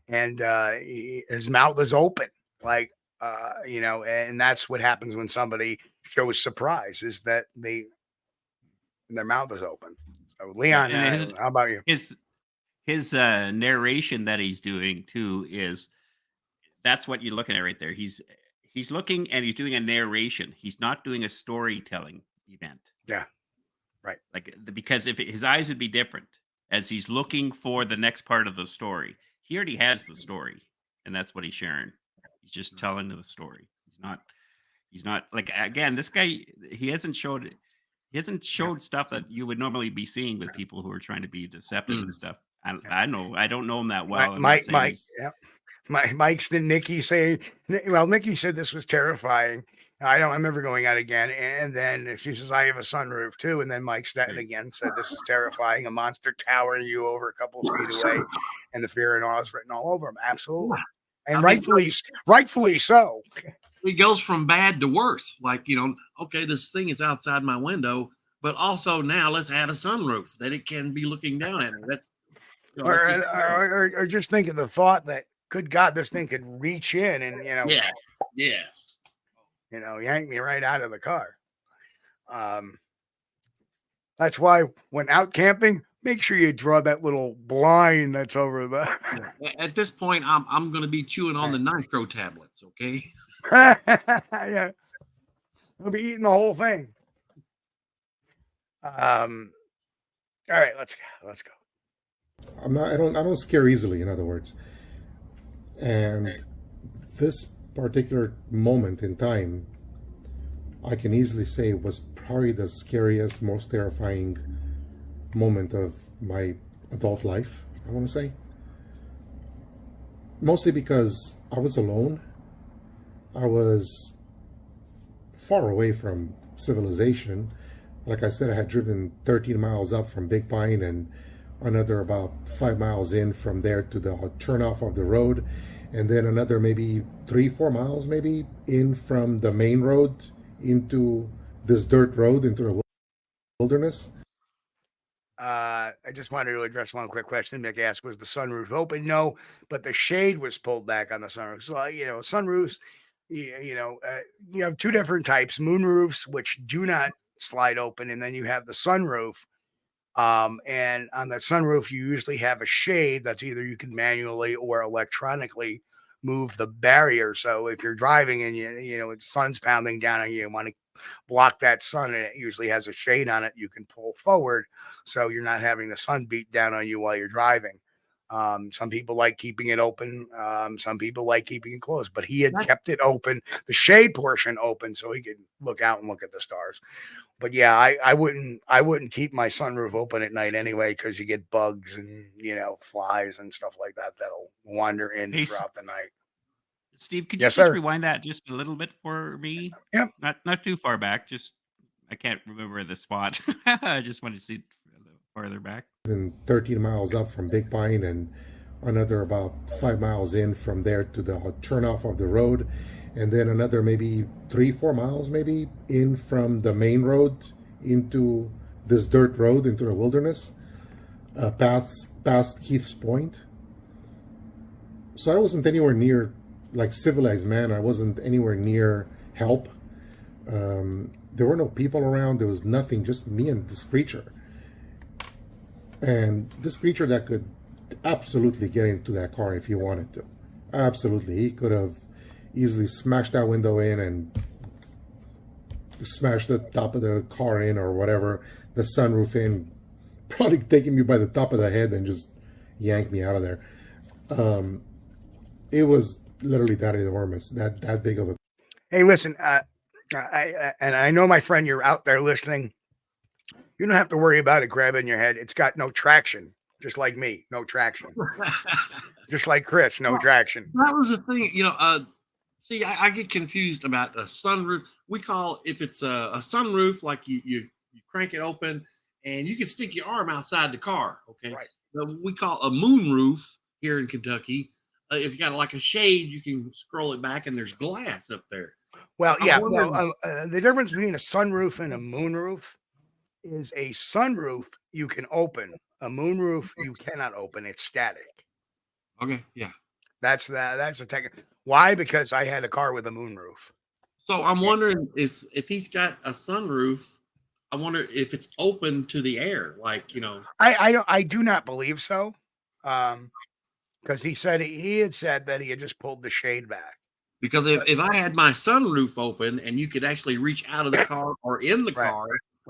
and his mouth is open, like and that's what happens when somebody shows surprise, is that their mouth is open. So Leon, how about you? His narration that he's doing too that's what you're looking at right there. He's looking and he's doing a narration. He's not doing a storytelling event. Yeah, right. Like because if his eyes would be different. As he's looking for the next part of the story. He already has the story, and that's what he's sharing. He's just telling the story. He's not like, again, this guy, he hasn't showed stuff that you would normally be seeing with people who are trying to be deceptive and stuff. I don't know him that well. Mike, Mike's the Nikki say, well, Nikki said this was terrifying. I remember going out again. And then she says, I have a sunroof too. And then Mike Stetton again said, this is terrifying. A monster towering you over a couple of feet away. And the fear and awe is written all over him. Absolutely. And rightfully so. It goes from bad to worse. Like, okay, this thing is outside my window, but also now let's add a sunroof that it can be looking down at me. That's, or just think of the thought that, good God, this thing could reach in and, Yes. Yank me right out of the car. That's why when out camping, make sure you draw that little blind that's over there. At this point, I'm going to be chewing on the nitro tablets. Okay. Yeah. I'll be eating the whole thing. All right, let's go. I don't scare easily, in other words. And this particular moment in time, I can easily say was probably the scariest, most terrifying moment of my adult life, I want to say. Mostly because I was alone. I was far away from civilization. Like I said, I had driven 13 miles up from Big Pine and another about 5 miles in from there to the turnoff of the road, and then another maybe 3-4 miles maybe in from the main road into this dirt road into the wilderness. I just wanted to address one quick question. Nick asked, was the sunroof open? No, but the shade was pulled back on the sunroof. So, sunroofs, you have two different types: moonroofs, which do not slide open, and then you have the sunroof. And on the sunroof, you usually have a shade that's either you can manually or electronically move the barrier. So if you're driving and the sun's pounding down on you want to block that sun, and it usually has a shade on it, you can pull forward so you're not having the sun beat down on you while you're driving. Some people like keeping it open. Some people like keeping it closed, but he had kept it open, the shade portion open, so he could look out and look at the stars. But yeah, I wouldn't keep my sunroof open at night anyway, because you get bugs and flies and stuff like that that'll wander in throughout the night. Steve, could you just rewind that just a little bit for me? Yep. Not too far back. Just I can't remember the spot. I just wanted to see farther back. And 13 miles up from Big Pine and another about 5 miles in from there to the turnoff of the road, and then another maybe 3-4 miles maybe in from the main road into this dirt road into the wilderness, past Keith's Point. So I wasn't anywhere near like civilized man. I wasn't anywhere near help. There were no people around. There was nothing, just me and this creature. And this creature that could absolutely get into that car if he wanted to. Absolutely. He could have easily smashed that window in and smashed the top of the car in or whatever, the sunroof in, probably taking me by the top of the head and just yanked me out of there. It was literally that enormous, that big of a... Hey, listen, I know, my friend, you're out there listening. You don't have to worry about it grabbing your head. It's got no traction, just like me, no traction. Just like Chris, no traction. That was the thing, see, I get confused about a sunroof. We call, if it's a sunroof, like you crank it open and you can stick your arm outside the car. Okay. Right. But we call a moonroof here in Kentucky. It's got like a shade. You can scroll it back and there's glass up there. Well, yeah. Well, the difference between a sunroof and a moonroof is a sunroof you can open. A moonroof you cannot open. It's static. Okay. Yeah. That's a tech. Why? Because I had a car with a moonroof. So I'm wondering if he's got a sunroof. I wonder if it's open to the air, like, I do not believe so, because he had said that he had just pulled the shade back. Because if I had my sunroof open and you could actually reach out of the car or in the car,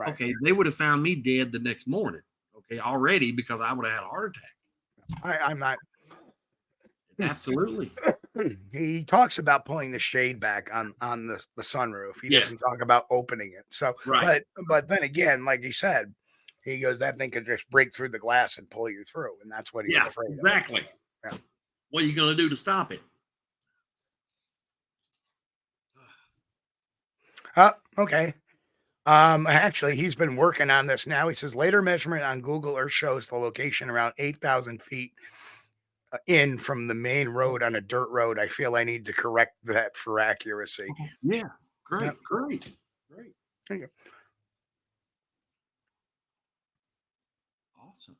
okay, they would have found me dead the next morning, okay, already, because I would have had a heart attack. I'm not. Absolutely. He talks about pulling the shade back on the sunroof. He doesn't talk about opening it. So, but then again, like he said, he goes, that thing could just break through the glass and pull you through, and that's what he's afraid of. Exactly. Yeah. What are you going to do to stop it? Okay. Actually, he's been working on this now. He says later measurement on Google Earth shows the location around 8,000 feet in from the main road on a dirt road. I feel I need to correct that for accuracy. Yeah. Great. Yep. Great. Thank you. Awesome.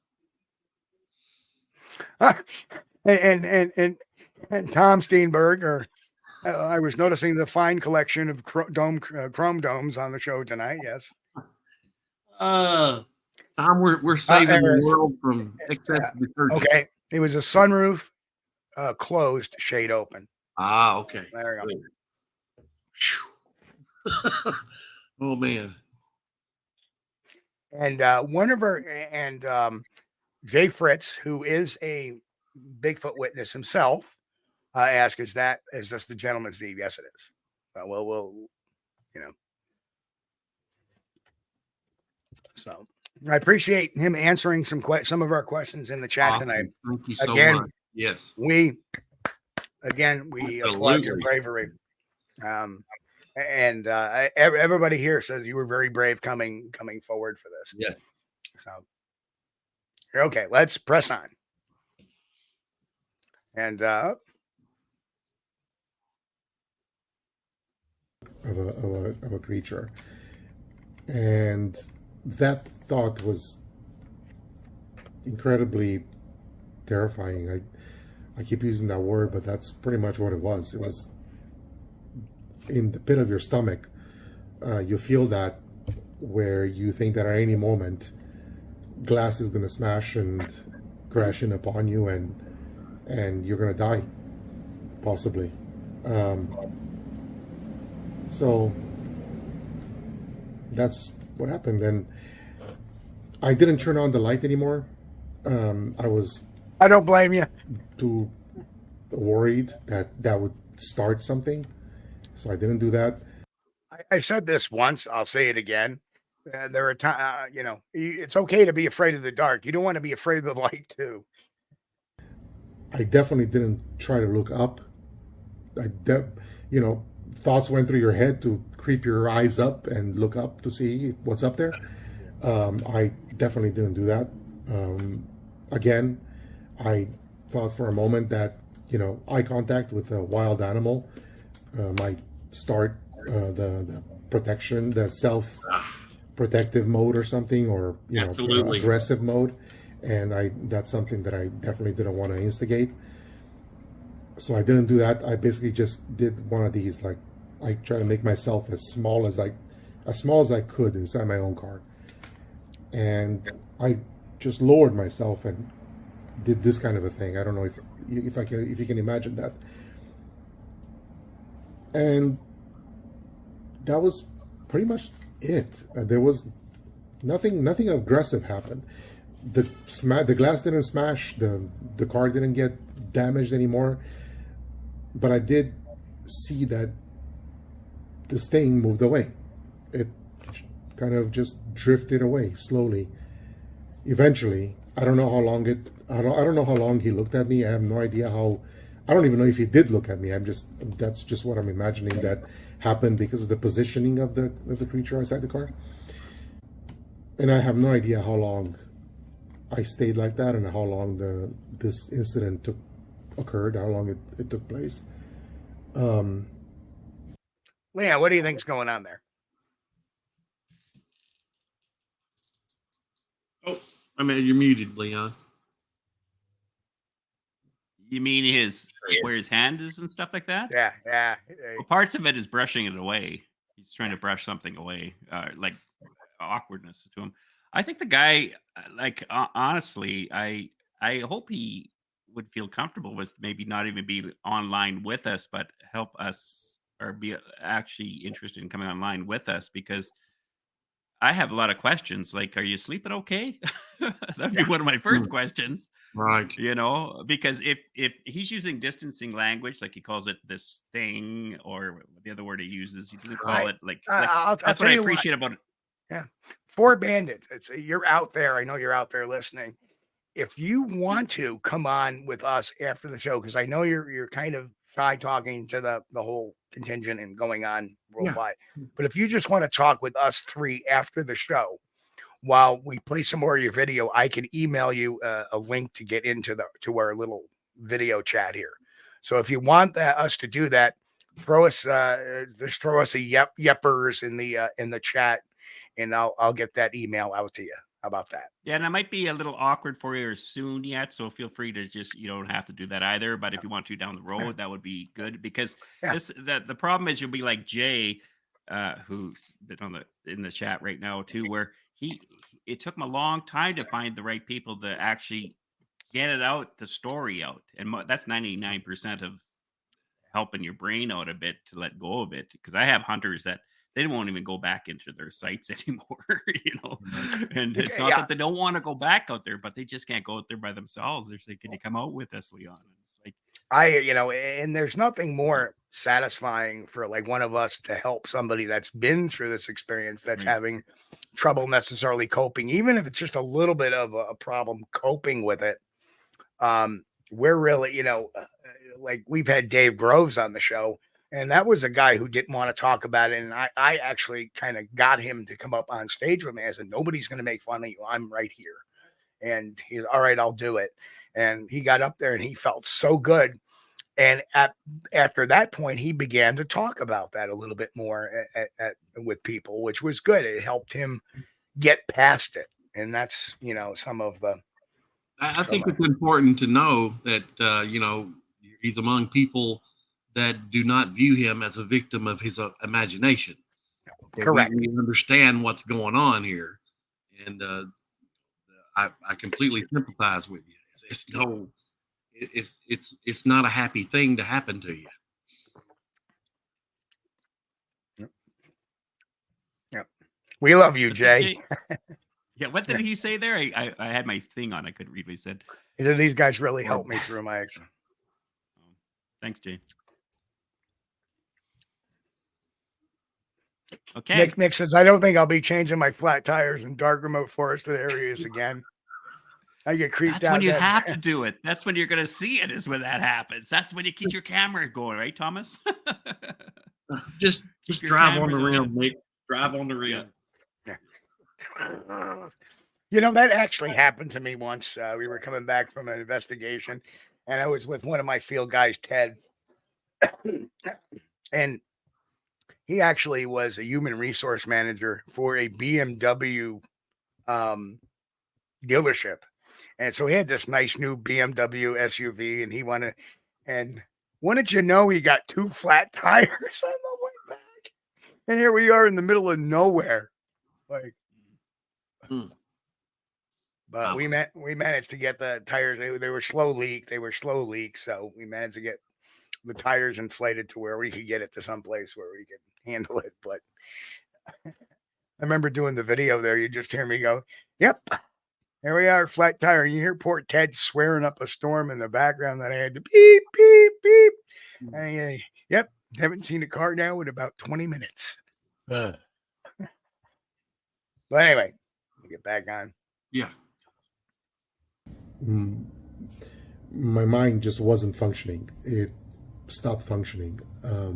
And Tom Steenberg, I was noticing the fine collection of chrome domes on the show tonight. Yes. Tom, we're saving the world from excessive detergent. Okay. It was a sunroof, closed, shade open. Ah, okay. There you go. Oh man. And Jay Fritz, who is a Bigfoot witness himself, asked, "Is this the gentleman's deed?" Yes, it is. We'll So I appreciate him answering some of our questions in the chat tonight. Thank you so much. Yes. We applaud your bravery. Everybody here says you were very brave coming forward for this. Yes. So okay, let's press on. And of a creature, and that thought was incredibly terrifying. I keep using that word, but that's pretty much what it was. It was in the pit of your stomach. You feel that, where you think that at any moment glass is going to smash and crash in upon you, and you're going to die, possibly. So that's what happened. And I didn't turn on the light anymore. I don't blame you. Too worried that would start something, so I didn't do that. I said this once. I'll say it again. There are times, it's okay to be afraid of the dark. You don't want to be afraid of the light too. I definitely didn't try to look up. Thoughts went through your head to creep your eyes up and look up to see what's up there. I definitely didn't do that. Again, I thought for a moment that, eye contact with a wild animal might start the protection, the self-protective mode or something, or, aggressive mode. And that's something that I definitely didn't want to instigate. So I didn't do that. I basically just did one of these, like, I try to make myself as small as I could inside my own car. And I just lowered myself and did this kind of a thing. I don't know if you can imagine that. And that was pretty much it. There was nothing aggressive happened. The glass didn't smash. The car didn't get damaged anymore. But I did see that this thing moved away. It kind of just drifted away slowly. Eventually, I don't know how long I don't know how long he looked at me. I have no idea how. I don't even know if he did look at me. That's just what I'm imagining that happened because of the positioning of the creature outside the car. And I have no idea how long I stayed like that and how long this incident occurred, how long it took place. Leon, what do you think's going on there? Oh, I mean, you're muted, Leon. You mean where his hand is and stuff like that? Yeah. Well, parts of it is brushing it away. He's trying to brush something away, like awkwardness to him. I think the guy, honestly, I hope he would feel comfortable with maybe not even be online with us, but help us or be actually interested in coming online with us, because I have a lot of questions. Like, are you sleeping okay? That'd be one of my first questions. Right. Because if he's using distancing language, like he calls it this thing, or the other word he uses, he doesn't call it that's what I appreciate about it. Yeah. For Bandits, you're out there. I know you're out there listening. If you want to come on with us after the show, because I know you're kind of shy talking to the whole contingent and going on worldwide. Yeah. But if you just want to talk with us three after the show, while we play some more of your video, I can email you a link to get into our little video chat here. So if you want us to do that, throw us a yeppers in the chat, and I'll get that email out to you. How about that? Yeah, and it might be a little awkward for you soon yet, so feel free to you don't have to do that either. But if you want to down the road, that would be good, because the problem is you'll be like Jay, who's been in the chat right now too, where it took him a long time to find the right people to actually get the story out, and that's 99% of helping your brain out a bit to let go of it. Because I have hunters that they won't even go back into their sites anymore, and it's not that they don't want to go back out there, but they just can't go out there by themselves. They're saying, can you come out with us, Leon? And it's like, and there's nothing more satisfying for like one of us to help somebody that's been through this experience, that's having trouble necessarily coping, even if it's just a little bit of a problem coping with it. We're really, like we've had Dave Groves on the show, and that was a guy who didn't want to talk about it. And I actually kind of got him to come up on stage with me. I said, nobody's going to make fun of you. I'm right here. And he's all right, I'll do it. And he got up there and he felt so good. And after that point, he began to talk about that a little bit more with people, which was good. It helped him get past it. And that's, some of the. I think it's important to know that, he's among people that do not view him as a victim of his imagination. Correct. We understand what's going on here. And I completely sympathize with you. It's not a happy thing to happen to you. Yep. We love you, Jay. Yeah, what did he say there? I had my thing on. I couldn't read what he said. These guys really helped me through my exam. Thanks, Jay. Okay. Nick says, I don't think I'll be changing my flat tires in dark remote forested areas again. I get creeped out. That's when you have to do it. That's when you're going to see it, is when that happens. That's when you keep your camera going, right, Thomas? just drive on the rim, Nick. Drive on the rim. Yeah. That actually happened to me once. We were coming back from an investigation, and I was with one of my field guys, Ted. And he actually was a human resource manager for a BMW dealership. And so he had this nice new BMW SUV, and wouldn't you know, he got 2 flat tires on the way back. And here we are in the middle of nowhere. Like, But we managed to get the tires. They were slow leak. They were slow leaks. So we managed to get the tires inflated to where we could get it to some place where we could handle it. But I remember doing the video there. You just hear me go, "Yep, here we are, flat tire." You hear poor Ted swearing up a storm in the background that I had to beep, beep, beep. And, yep, haven't seen a car now in about 20 minutes. But anyway, we'll get back on. Yeah. My mind just wasn't functioning. It stopped functioning. I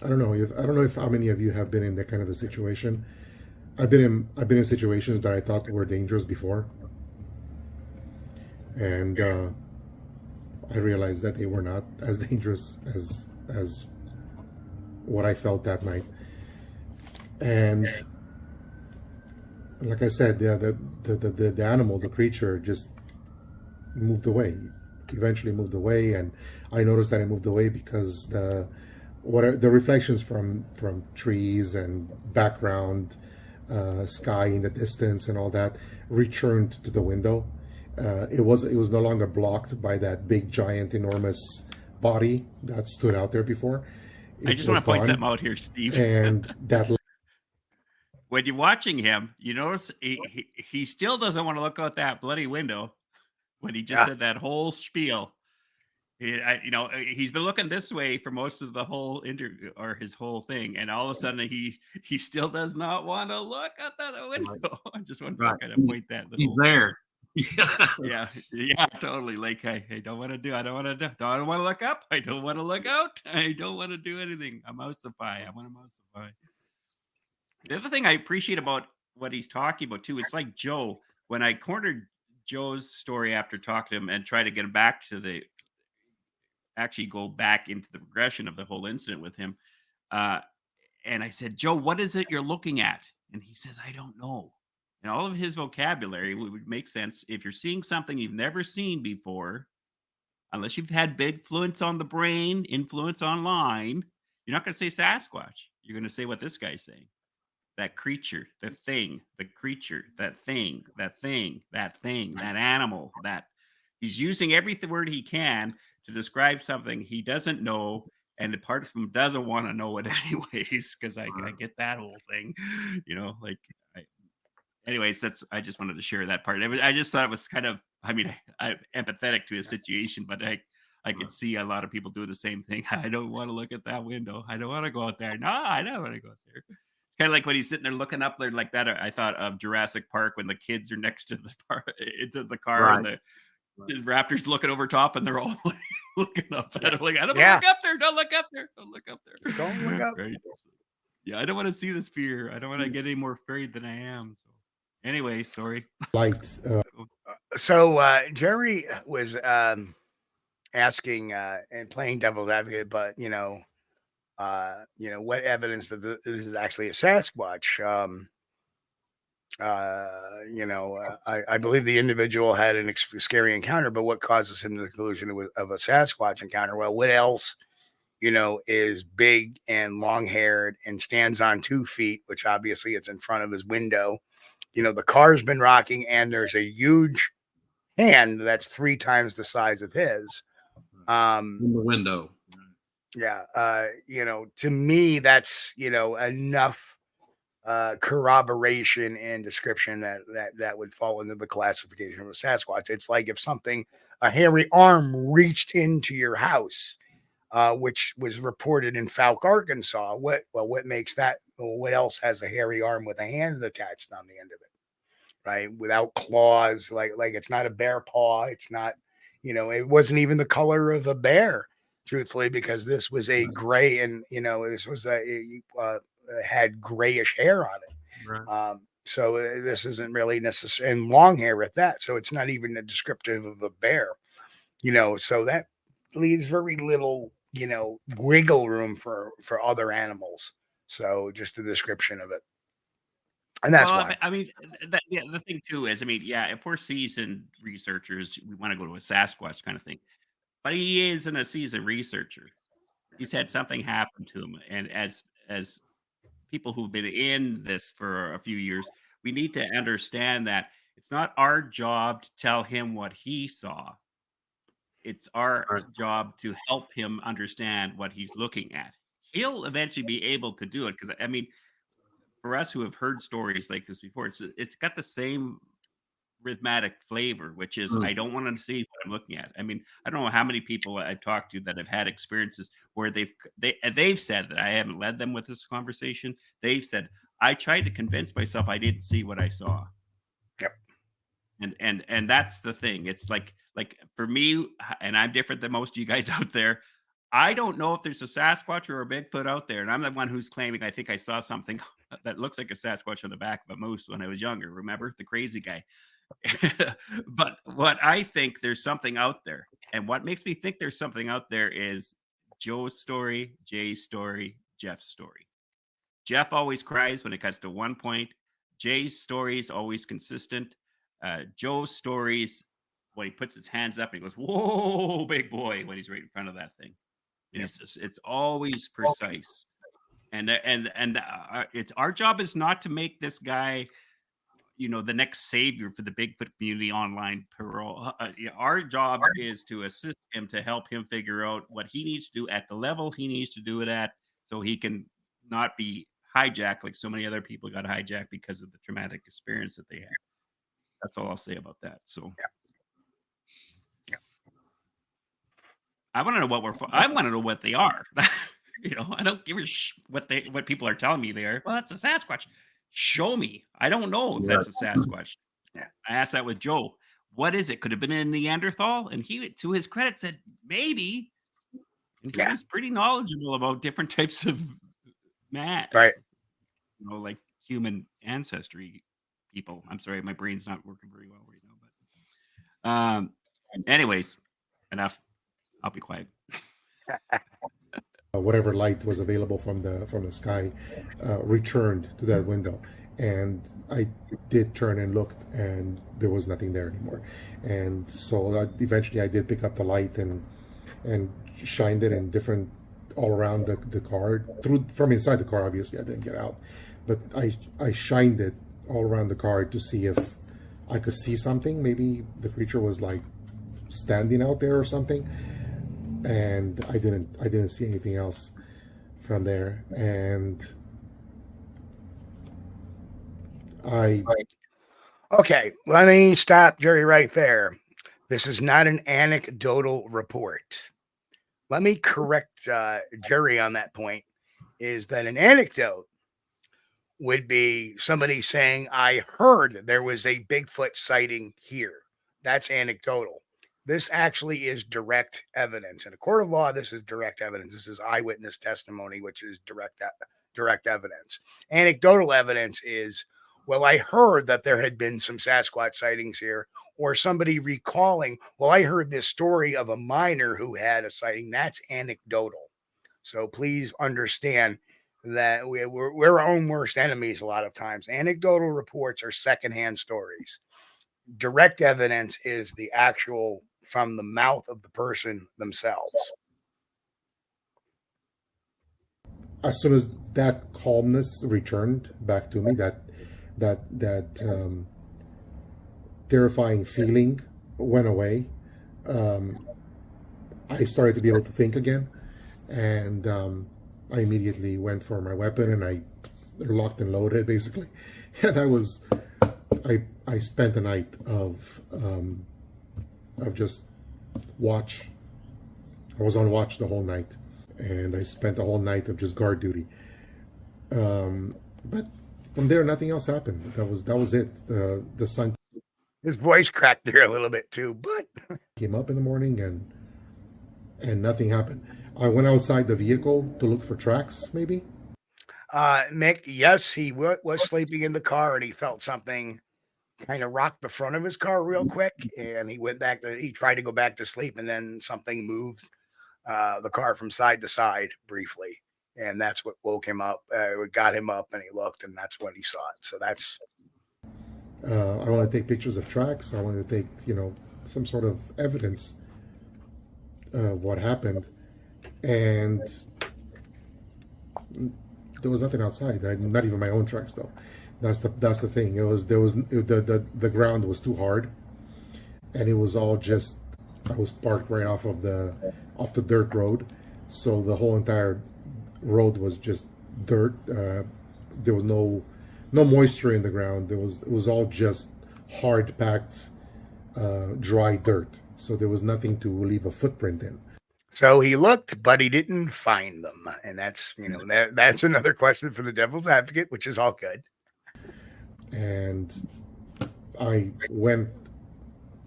don't know if how many of you have been in that kind of a situation. I've been in situations that I thought were dangerous before, and I realized that they were not as dangerous as what I felt that night. And like I said, the animal, the creature, just moved away. Eventually moved away, and I noticed that it moved away because the reflections from trees and background, sky in the distance and all that returned to the window. It was no longer blocked by that big, giant, enormous body that stood out there before. I just want to point something out here, Steve. And that when you're watching him, you notice he still doesn't want to look out that bloody window when he just said that whole spiel. He's been looking this way for most of the whole interview or his whole thing, and all of a sudden he still does not want to look out that window. I just want to kind of point that. He's there. Yeah, totally. Like I don't want to do. I don't want to look up. I don't want to look out. I don't want to do anything. I want to mousify. The other thing I appreciate about what he's talking about too, it's like Joe. When I cornered Joe's story after talking to him and try to get him back to actually go back into the progression of the whole incident with him, and I said, "Joe, what is it you're looking at?" And he says, "I don't know." And all of his vocabulary would make sense if you're seeing something you've never seen before, unless you've had big influence on the brain, influence online. You're not going to say Sasquatch. You're going to say what this guy's saying. That creature, the thing, the creature, that thing, that animal, that he's using every word he can to describe something he doesn't know. And the part of him doesn't want to know it anyways, because I get that whole thing, anyways, I just wanted to share that part. I just thought it was kind of, I'm empathetic to his situation, but I could see a lot of people doing the same thing. I don't want to look at that window. I don't want to go out there. No, I don't want to go out there. It's kind of like when he's sitting there looking up there like that. I thought of Jurassic Park when the kids are next to into the car and the raptors looking over top and they're all looking up at him like, I don't look up there. Don't look up there. Don't look up there. Don't look up. Right. Yeah, I don't want to see this fear. I don't want to get any more afraid than I am. So anyway, sorry. So Jerry was asking and playing devil's advocate, but what evidence that this is actually a Sasquatch? I believe the individual had a scary encounter, but what causes him to the conclusion of a Sasquatch encounter? Well, what else, is big and long-haired and stands on 2 feet, which obviously it's in front of his window. The car's been rocking and there's a huge hand that's 3 times the size of his. In the window. Yeah. To me, that's, enough corroboration and description that would fall into the classification of a Sasquatch. It's like if a hairy arm reached into your house, which was reported in Fouke, Arkansas. What makes that? What else has a hairy arm with a hand attached on the end of it? Right, without claws, like it's not a bear paw. It's not, it wasn't even the color of a bear, truthfully, because this was a gray, and this was had grayish hair on it. Right. So this isn't really necessary, and long hair at that. So it's not even a descriptive of a bear, So that leaves very little, wiggle room for other animals. So just a description of it. And that's why. The thing too is, if we're seasoned researchers, we want to go to a Sasquatch kind of thing. But he isn't a seasoned researcher. He's had something happen to him. And as people who've been in this for a few years, we need to understand that it's not our job to tell him what he saw. It's our Right. job to help him understand what he's looking at. He'll eventually be able to do it because I mean, for us who have heard stories like this before, it's got the same rhythmic flavor, which is Mm. I don't want to see what I'm looking at. I mean, I don't know how many people I've talked to that have had experiences where they've said that I haven't led them with this conversation. They've said I tried to convince myself I didn't see what I saw. Yep. And that's the thing. It's like for me, and I'm different than most of you guys out there. I don't know if there's a Sasquatch or a Bigfoot out there, and I'm the one who's claiming I think I saw something that looks like a Sasquatch on the back of a moose when I was younger. Remember the crazy guy? But what I think there's something out there, and what makes me think there's something out there is Joe's story, Jay's story, Jeff's story. Jeff always cries when it cuts to one point. Jay's story is always consistent. Joe's stories, when he puts his hands up and he goes, "Whoa, big boy," when he's right in front of that thing. And it's always precise. And it's our job is not to make this guy, the next savior for the Bigfoot community online parole. Our job is to assist him to help him figure out what he needs to do at the level he needs to do it at, so he can not be hijacked like so many other people got hijacked because of the traumatic experience that they had. That's all I'll say about that. So I want to know I want to know what they are. I don't give a what people are telling me they are. Well, that's a Sasquatch. Show me. I don't know if that's a Sasquatch. Yeah. I asked that with Joe. What is it? Could have been a Neanderthal? And he, to his credit, said maybe. And he was pretty knowledgeable about different types of man, Right. Like human ancestry people. I'm sorry, my brain's not working very well right now. But anyways, enough. I'll be quiet. Whatever light was available from the sky returned to that window, and I did turn and looked, and there was nothing there anymore. And so eventually I did pick up the light and shined it in different all around the car, from inside the car. Obviously I didn't get out, but I shined it all around the car to see if I could see something. Maybe the creature was like standing out there or something. And I didn't see anything else from there. And Okay, let me stop Jerry right there. This is not an anecdotal report. Let me correct Jerry on that point, is that an anecdote would be somebody saying, I heard there was a Bigfoot sighting here. That's anecdotal. This actually is direct evidence. In a court of law, this is direct evidence. This is eyewitness testimony, which is direct evidence. Anecdotal evidence is, well, I heard that there had been some Sasquatch sightings here, or somebody recalling, well, I heard this story of a miner who had a sighting. That's anecdotal. So please understand that we're our own worst enemies a lot of times. Anecdotal reports are secondhand stories. Direct evidence is the actual from the mouth of the person themselves. As soon as that calmness returned back to me, that terrifying feeling went away, I started to be able to think again, and I immediately went for my weapon and I locked and loaded basically, and I spent a night of just watch. I was on watch the whole night, and I spent the whole night of just guard duty. But from there, nothing else happened. That was it. The sun. His voice cracked there a little bit too, but came up in the morning and nothing happened. I went outside the vehicle to look for tracks, maybe. Mick, yes, he was sleeping in the car and he felt something kind of rocked the front of his car real quick, and he tried to go back to sleep, and then something moved the car from side to side briefly, and that's what woke him up. It got him up, and he looked, and that's when he saw it. So that's. I want to take pictures of tracks. I want to take some sort of evidence of what happened, and there was nothing outside. Not even my own tracks, though. That's the thing. The ground was too hard, and it was all just, I was parked right off the dirt road, so the whole entire road was just dirt. There was no moisture in the ground. It was all just hard packed, dry dirt. So there was nothing to leave a footprint in. So he looked, but he didn't find them, and that's that's another question for the devil's advocate, which is all good. And I went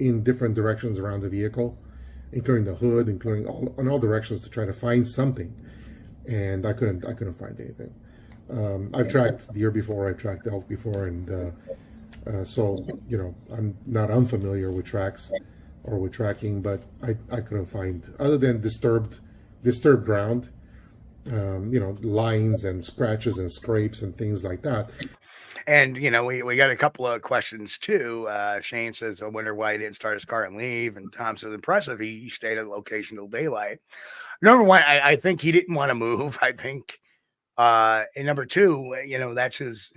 in different directions around the vehicle, including the hood, including in all directions to try to find something, and I couldn't find anything. I've tracked deer before, I've tracked elk before, and so I'm not unfamiliar with tracks or with tracking, but I couldn't find, other than disturbed ground, lines and scratches and scrapes and things like that. And we got a couple of questions too. Shane says, "I wonder why he didn't start his car and leave." And Tom says, "Impressive. He stayed at the location till daylight." Number one, I think he didn't want to move. I think, and number two, that's his.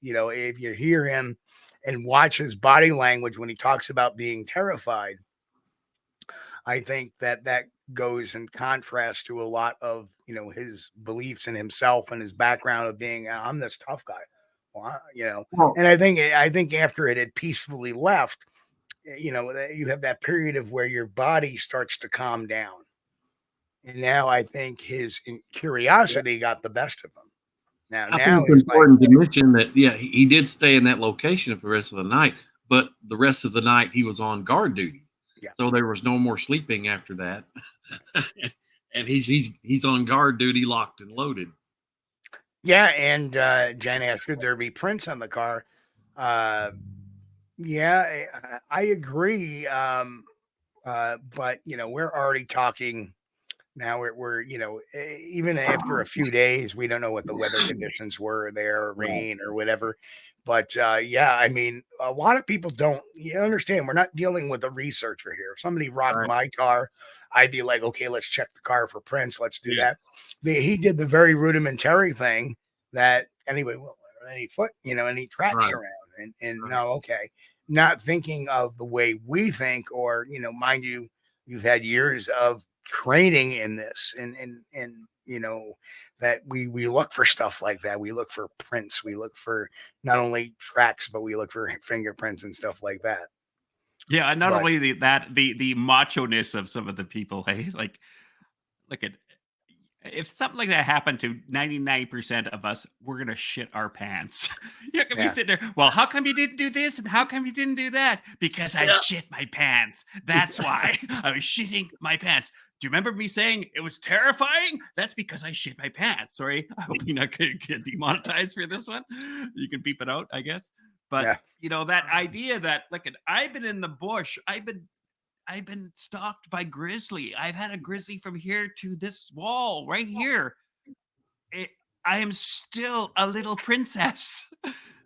If you hear him and watch his body language when he talks about being terrified, I think that goes in contrast to a lot of his beliefs in himself and his background of being, I'm this tough guy. Well, And I think after it had peacefully left, you have that period of where your body starts to calm down. And now I think his curiosity got the best of him. I Now think it's it's like, important to mention that, yeah, he did stay in that location for the rest of the night, but the rest of the night he was on guard duty. Yeah. So there was no more sleeping after that. And he's on guard duty, locked and loaded. yeah. And Jen asked, should there be prints on the car? Yeah, I agree. But we're already talking now. We're even after a few days, we don't know what the weather conditions were there, rain or whatever. But yeah, I mean, a lot of people don't. You understand? We're not dealing with a researcher here. If somebody rocked Right. my car, I'd be like, okay, let's check the car for prints. Let's do Yeah. that. He did the very rudimentary thing that anyway, well, any foot, any tracks Right. around, and Right. no, okay, not thinking of the way we think, or mind you, you've had years of training in this, and that we look for stuff like that. We look for prints. We look for not only tracks, but we look for fingerprints and stuff like that. Yeah, and not But only the macho-ness of some of the people, hey, like, look at, if something like that happened to 99% of us, we're gonna shit our pants. You're gonna be yeah, sitting there, well, how come you didn't do this and how come you didn't do that? Because I shit my pants. That's why I was shitting my pants. Do you remember me saying it was terrifying? That's because I shit my pants. Sorry, I hope you're not gonna get demonetized for this one. You can beep it out, I guess. But yeah, that idea that, look, I've been in the bush, I've been stalked by grizzly. I've had a grizzly from here to this wall right here. I am still a little princess.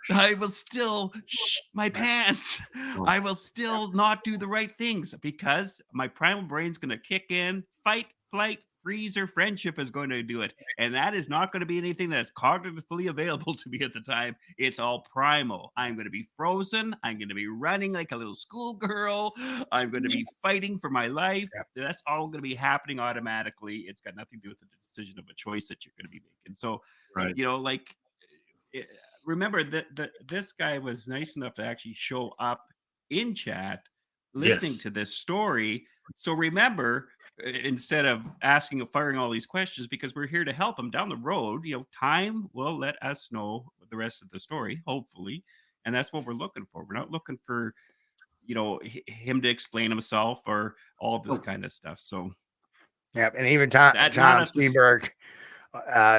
I will still shit my pants. I will still not do the right things because my primal brain's going to kick in. Fight, flight, freeze, or friendship is going to do it. And that is not going to be anything that's cognitively available to me at the time. It's all primal. I'm going to be frozen. I'm going to be running like a little schoolgirl. I'm going to be fighting for my life. yeah. That's all going to be happening automatically. It's got nothing to do with the decision of a choice that you're going to be making. So, Right. like, remember that this guy was nice enough to actually show up in chat listening Yes. to this story. So remember, instead of firing all these questions, because we're here to help him down the road, time will let us know the rest of the story, hopefully. And that's what we're looking for. We're not looking for, him to explain himself or all this kind of stuff. So yeah. And even Tom not at this. Steenberg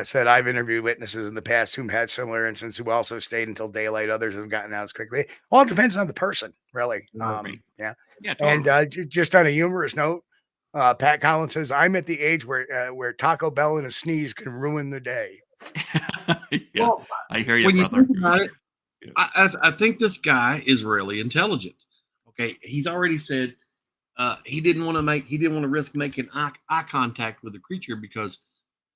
said, I've interviewed witnesses in the past who had similar incidents who also stayed until daylight. Others have gotten out as quickly. Well, it depends on the person, really. Right. Yeah. Yeah, totally. And just on a humorous note, Pat Collins says, I'm at the age where Taco Bell and a sneeze can ruin the day. Yeah, Well, I hear you, when you brother. think about it, Yeah. I think this guy is really intelligent. Okay, he's already said he didn't want to risk making eye contact with the creature because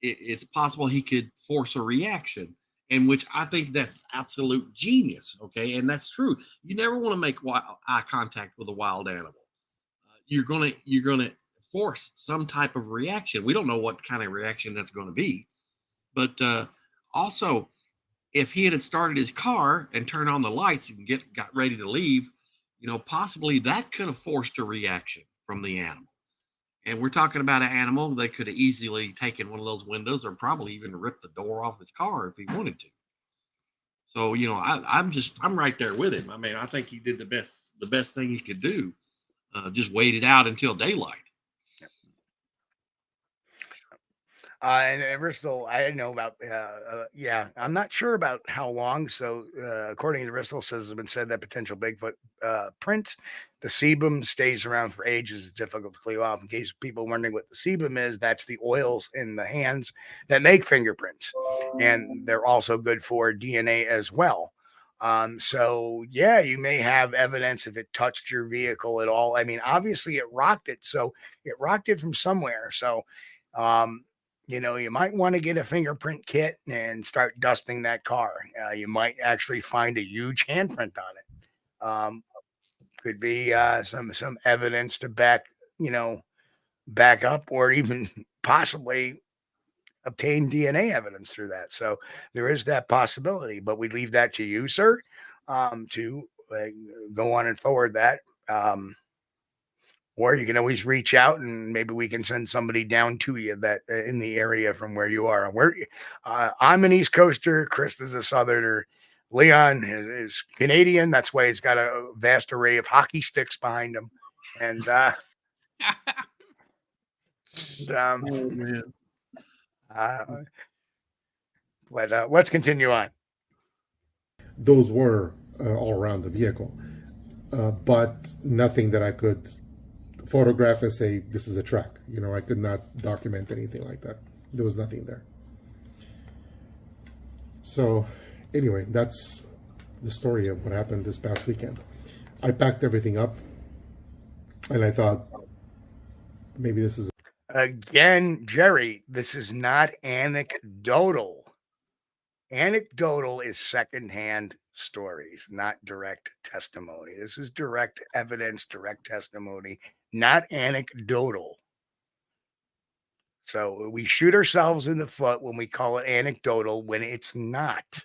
it's possible he could force a reaction. in which I think that's absolute genius. Okay, and that's true. You never want to make eye contact with a wild animal. You're gonna force some type of reaction. We don't know what kind of reaction that's going to be, but also, if he had started his car and turned on the lights and got ready to leave, possibly that could have forced a reaction from the animal. And we're talking about an animal that could have easily taken one of those windows or probably even ripped the door off his car if he wanted to. So, I'm right there with him. I mean, I think he did the best thing he could do. Just waited out until daylight. And Bristol, I know about, I'm not sure about how long. So, according to Bristol, says it's been said that potential Bigfoot print, the sebum stays around for ages. It's difficult to clear off. In case people wondering what the sebum is, that's the oils in the hands that make fingerprints, and they're also good for DNA as well. So yeah, you may have evidence if it touched your vehicle at all. I mean, obviously it rocked it, so it rocked it from somewhere. So, you might want to get a fingerprint kit and start dusting that car. You might actually find a huge handprint on it. Could be some evidence to back up, or even possibly obtain DNA evidence through that. So there is that possibility, but we leave that to you, sir, to go on and forward that. Or you can always reach out and maybe we can send somebody down to you that in the area from where you are. I'm an East Coaster. Chris is a Southerner. Leon is Canadian. That's why he's got a vast array of hockey sticks behind him. And, but let's continue on. Those were all around the vehicle, but nothing that I could photograph and say this is a track. I could not document anything like that. There was nothing there. So anyway, that's the story of what happened this past weekend. I packed everything up and I thought maybe this is again, Jerry, this is not anecdotal. Anecdotal is secondhand stories, not direct testimony. This is direct evidence, direct testimony, not anecdotal. So we shoot ourselves in the foot when we call it anecdotal when it's not.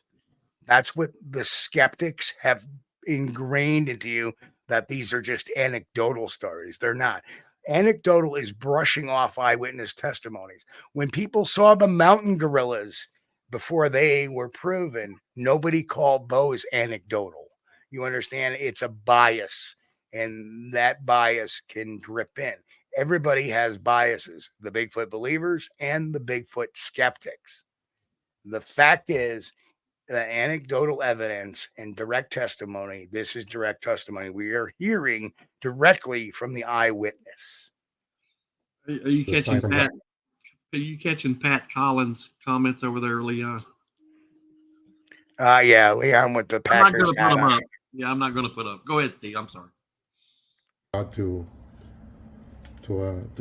That's what the skeptics have ingrained into you, that these are just anecdotal stories. They're not. Anecdotal is brushing off eyewitness testimonies. When people saw the mountain gorillas before they were proven, nobody called those anecdotal. You understand? It's a bias, and that bias can drip in. Everybody has biases, the Bigfoot believers and the Bigfoot skeptics. The fact is, the anecdotal evidence and direct testimony, this is direct testimony. We are hearing directly from the eyewitness. Are you catching Pat? Are you catching Pat Collins' comments over there, Leon? Yeah, Leon with the Packers. I'm not going to put them up. Yeah, I'm not going to put up. Go ahead, Steve. I'm sorry. To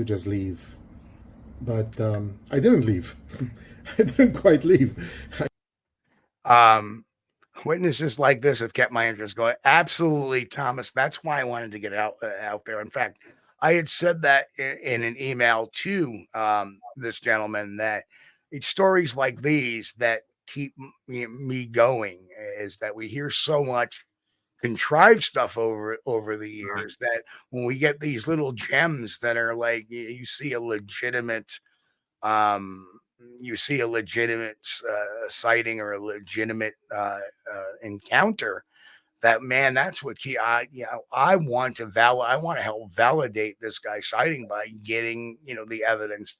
just leave, but I didn't leave. I didn't quite leave. Witnesses like this have kept my interest going. Absolutely, Thomas. That's why I wanted to get out there. In fact, I had said that in an email to this gentleman, that it's stories like these that keep me going, is that we hear so much contrived stuff over the years, right, that when we get these little gems that are like, you see a legitimate sighting or a legitimate encounter, that, man, that's what I want to help validate this guy's sighting by getting the evidence,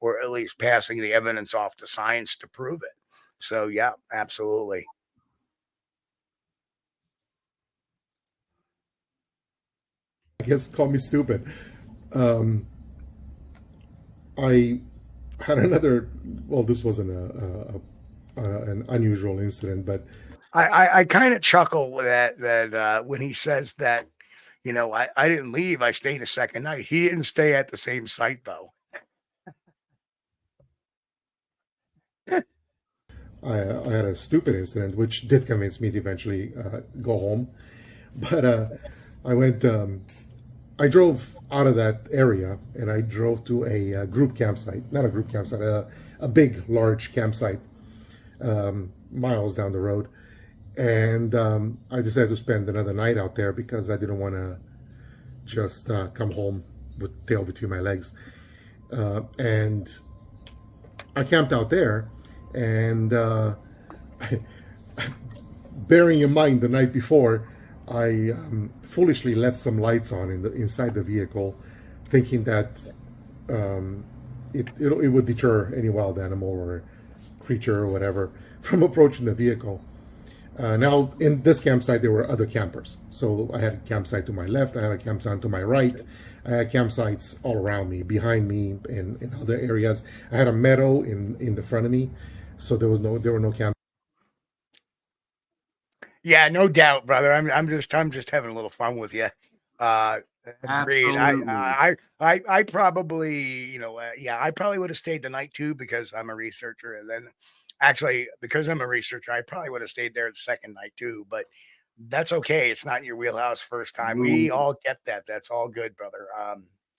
or at least passing the evidence off to science to prove it. So yeah, absolutely. I guess call me stupid. I had another. Well, this wasn't an unusual incident, but I kind of chuckle that when he says that, I didn't leave. I stayed a second night. He didn't stay at the same site though. I had a stupid incident, which did convince me to eventually go home. But I drove out of that area and I drove to a group campsite, not a group campsite, a big, large campsite, miles down the road. And I decided to spend another night out there because I didn't want to just come home with tail between my legs. And I camped out there, and bearing in mind the night before, I foolishly left some lights on inside the vehicle, thinking that it would deter any wild animal or creature or whatever from approaching the vehicle. Now, in this campsite, there were other campers. So I had a campsite to my left, I had a campsite to my right, I had campsites all around me, behind me, in other areas. I had a meadow in the front of me, so there were no camp. Yeah, no doubt, brother. I'm just having a little fun with you. Agreed. I probably, I probably would have stayed the night too because I'm a researcher, and then actually because I'm a researcher, I probably would have stayed there the second night too. But that's okay. It's not in your wheelhouse first time. We all get that. That's all good, brother.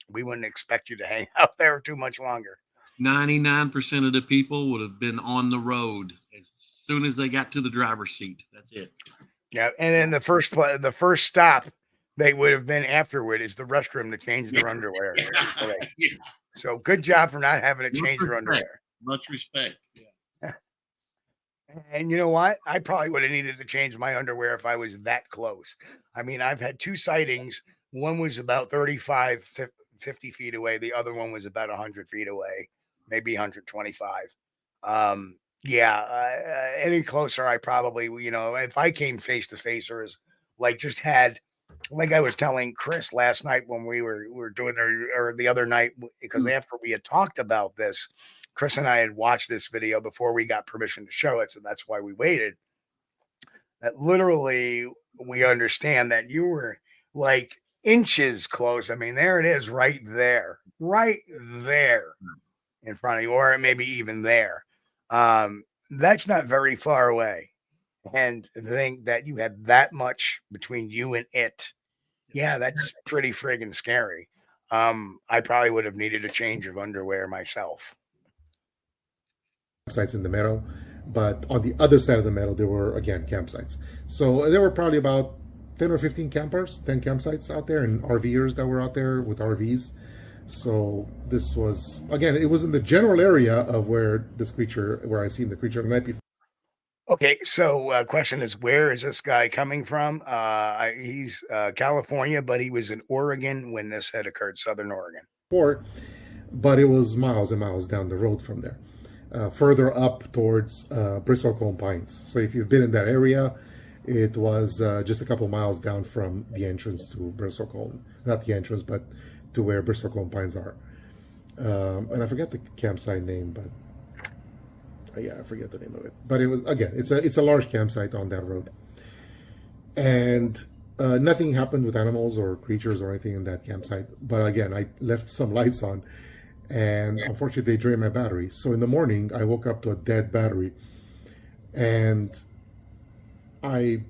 We wouldn't expect you to hang out there too much longer. 99% of the people would have been on the road as soon as they got to the driver's seat. That's it. Yeah, and then the first stop they would have been afterward is the restroom to change their underwear. Yeah. So good job for not having to change their underwear. Much respect. Yeah. And you know what? I probably would have needed to change my underwear if I was that close. I mean, I've had two sightings. One was about 35, 50 feet away. The other one was about 100 feet away, maybe 125. Any closer, I probably, if I came face to face or was like just had, like I was telling Chris last night when we were doing or the other night, because after we had talked about this, Chris and I had watched this video before we got permission to show it. So that's why we waited. That literally we understand that you were like inches close. I mean, there it is right there in front of you, or maybe even there. That's not very far away. And to think that you had that much between you and it, yeah, that's pretty friggin' scary. I probably would have needed a change of underwear myself. Campsites in the meadow, but on the other side of the meadow, there were again campsites. So there were probably about 10 or 15 campsites out there, and RVers that were out there with RVs. So this was, again, it was in the general area of where I seen the creature the night before. Okay, so question is, where is this guy coming from? He's California, but he was in Oregon when this had occurred, Southern Oregon. But it was miles and miles down the road from there, further up towards Bristlecone Pines. So if you've been in that area, it was just a couple miles down from the entrance to Bristlecone. Not the entrance, but to where Bristlecone Pines are. And I forget the campsite name, but I forget the name of it. But it was, again, it's a large campsite on that road. And nothing happened with animals or creatures or anything in that campsite. But again, I left some lights on, and unfortunately they drained my battery. So in the morning, I woke up to a dead battery, and I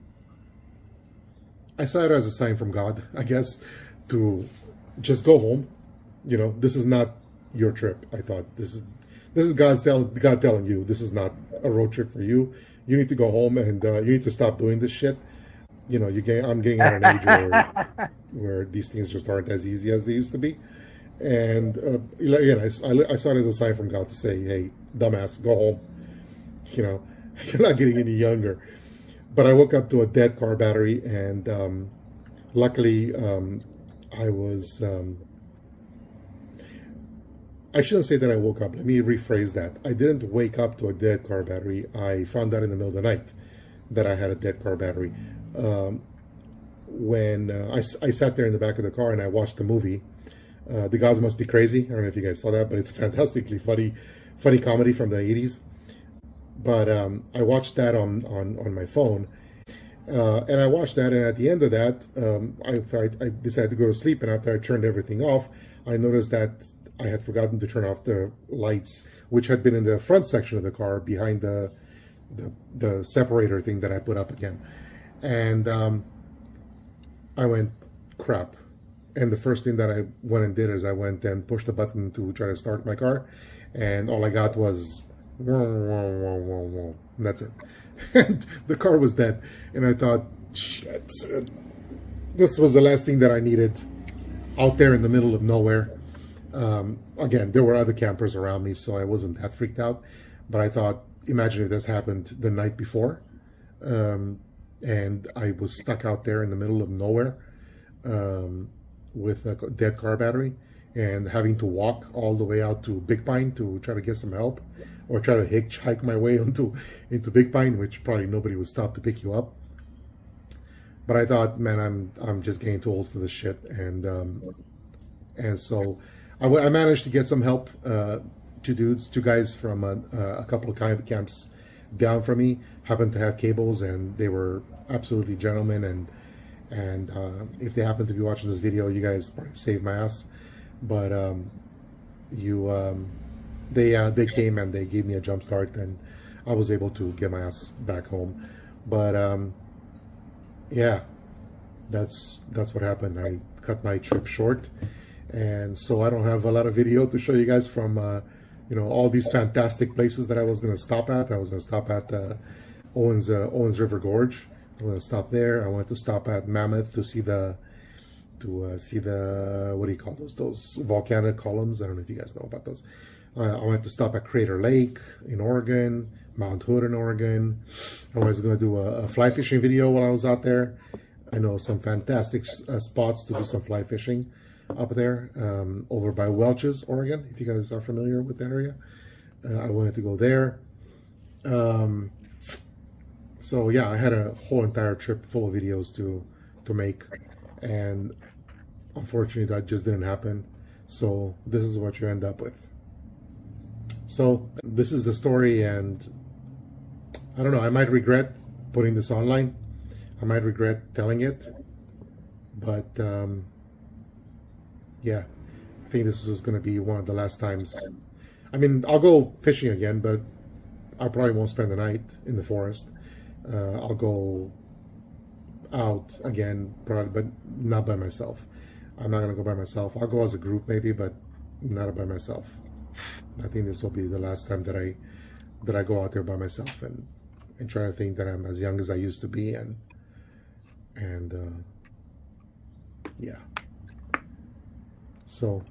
saw it as a sign from God, I guess, to just go home. This is not your trip. I thought this is God telling you this is not a road trip for you. You need to go home, and you need to stop doing this shit. I'm getting at an age where these things just aren't as easy as they used to be. And I saw it as a sign from God to say, hey, dumbass, go home. You're not getting any younger. But I woke up to a dead car battery, and luckily I was... I shouldn't say that I woke up. Let me rephrase that. I didn't wake up to a dead car battery. I found out in the middle of the night that I had a dead car battery. When I sat there in the back of the car and I watched the movie, The Gods Must Be Crazy. I don't know if you guys saw that, but it's fantastically funny comedy from the 80s. But I watched that on my phone. And I watched that, and at the end of that, I decided to go to sleep. And after I turned everything off, I noticed that I had forgotten to turn off the lights, which had been in the front section of the car behind the the separator thing that I put up again, and I went, crap. And the first thing that I went and did is I went and pushed the button to try to start my car, and all I got was whoa, whoa, whoa, whoa, whoa. And that's it. And the car was dead. And I thought, shit, this was the last thing that I needed out there in the middle of nowhere. Again, there were other campers around me, so I wasn't that freaked out. But I thought, imagine if this happened the night before, and I was stuck out there in the middle of nowhere with a dead car battery and having to walk all the way out to Big Pine to try to get some help, or try to hitchhike my way into Big Pine, which probably nobody would stop to pick you up. But I thought, man, I'm just getting too old for this shit, and so I managed to get some help. Two guys from a couple of camps down from me happened to have cables, and they were absolutely gentlemen. And if they happen to be watching this video, you guys probably saved my ass. But they came and they gave me a jump start, and I was able to get my ass back home. But yeah, that's what happened. I cut my trip short, and so I don't have a lot of video to show you guys from all these fantastic places that I was going to stop at. I was going to stop at Owens River Gorge. I want to stop there. I wanted to stop at Mammoth to see the what do you call those volcanic columns. I don't know if you guys know about those. I wanted to stop at Crater Lake in Oregon, Mount Hood in Oregon. I was going to do a fly fishing video while I was out there. I know some fantastic spots to do some fly fishing up there, over by Welch's, Oregon, if you guys are familiar with that area. I wanted to go there. So yeah, I had a whole entire trip full of videos to make, and unfortunately that just didn't happen. So this is what you end up with. So this is the story, and I don't know, I might regret putting this online. I might regret telling it, but yeah, I think this is going to be one of the last times. I mean, I'll go fishing again, but I probably won't spend the night in the forest. I'll go out again, probably, but not by myself. I'm not going to go by myself. I'll go as a group maybe, but not by myself. I think this will be the last time that I go out there by myself and try to think that I'm as young as I used to be, and yeah. So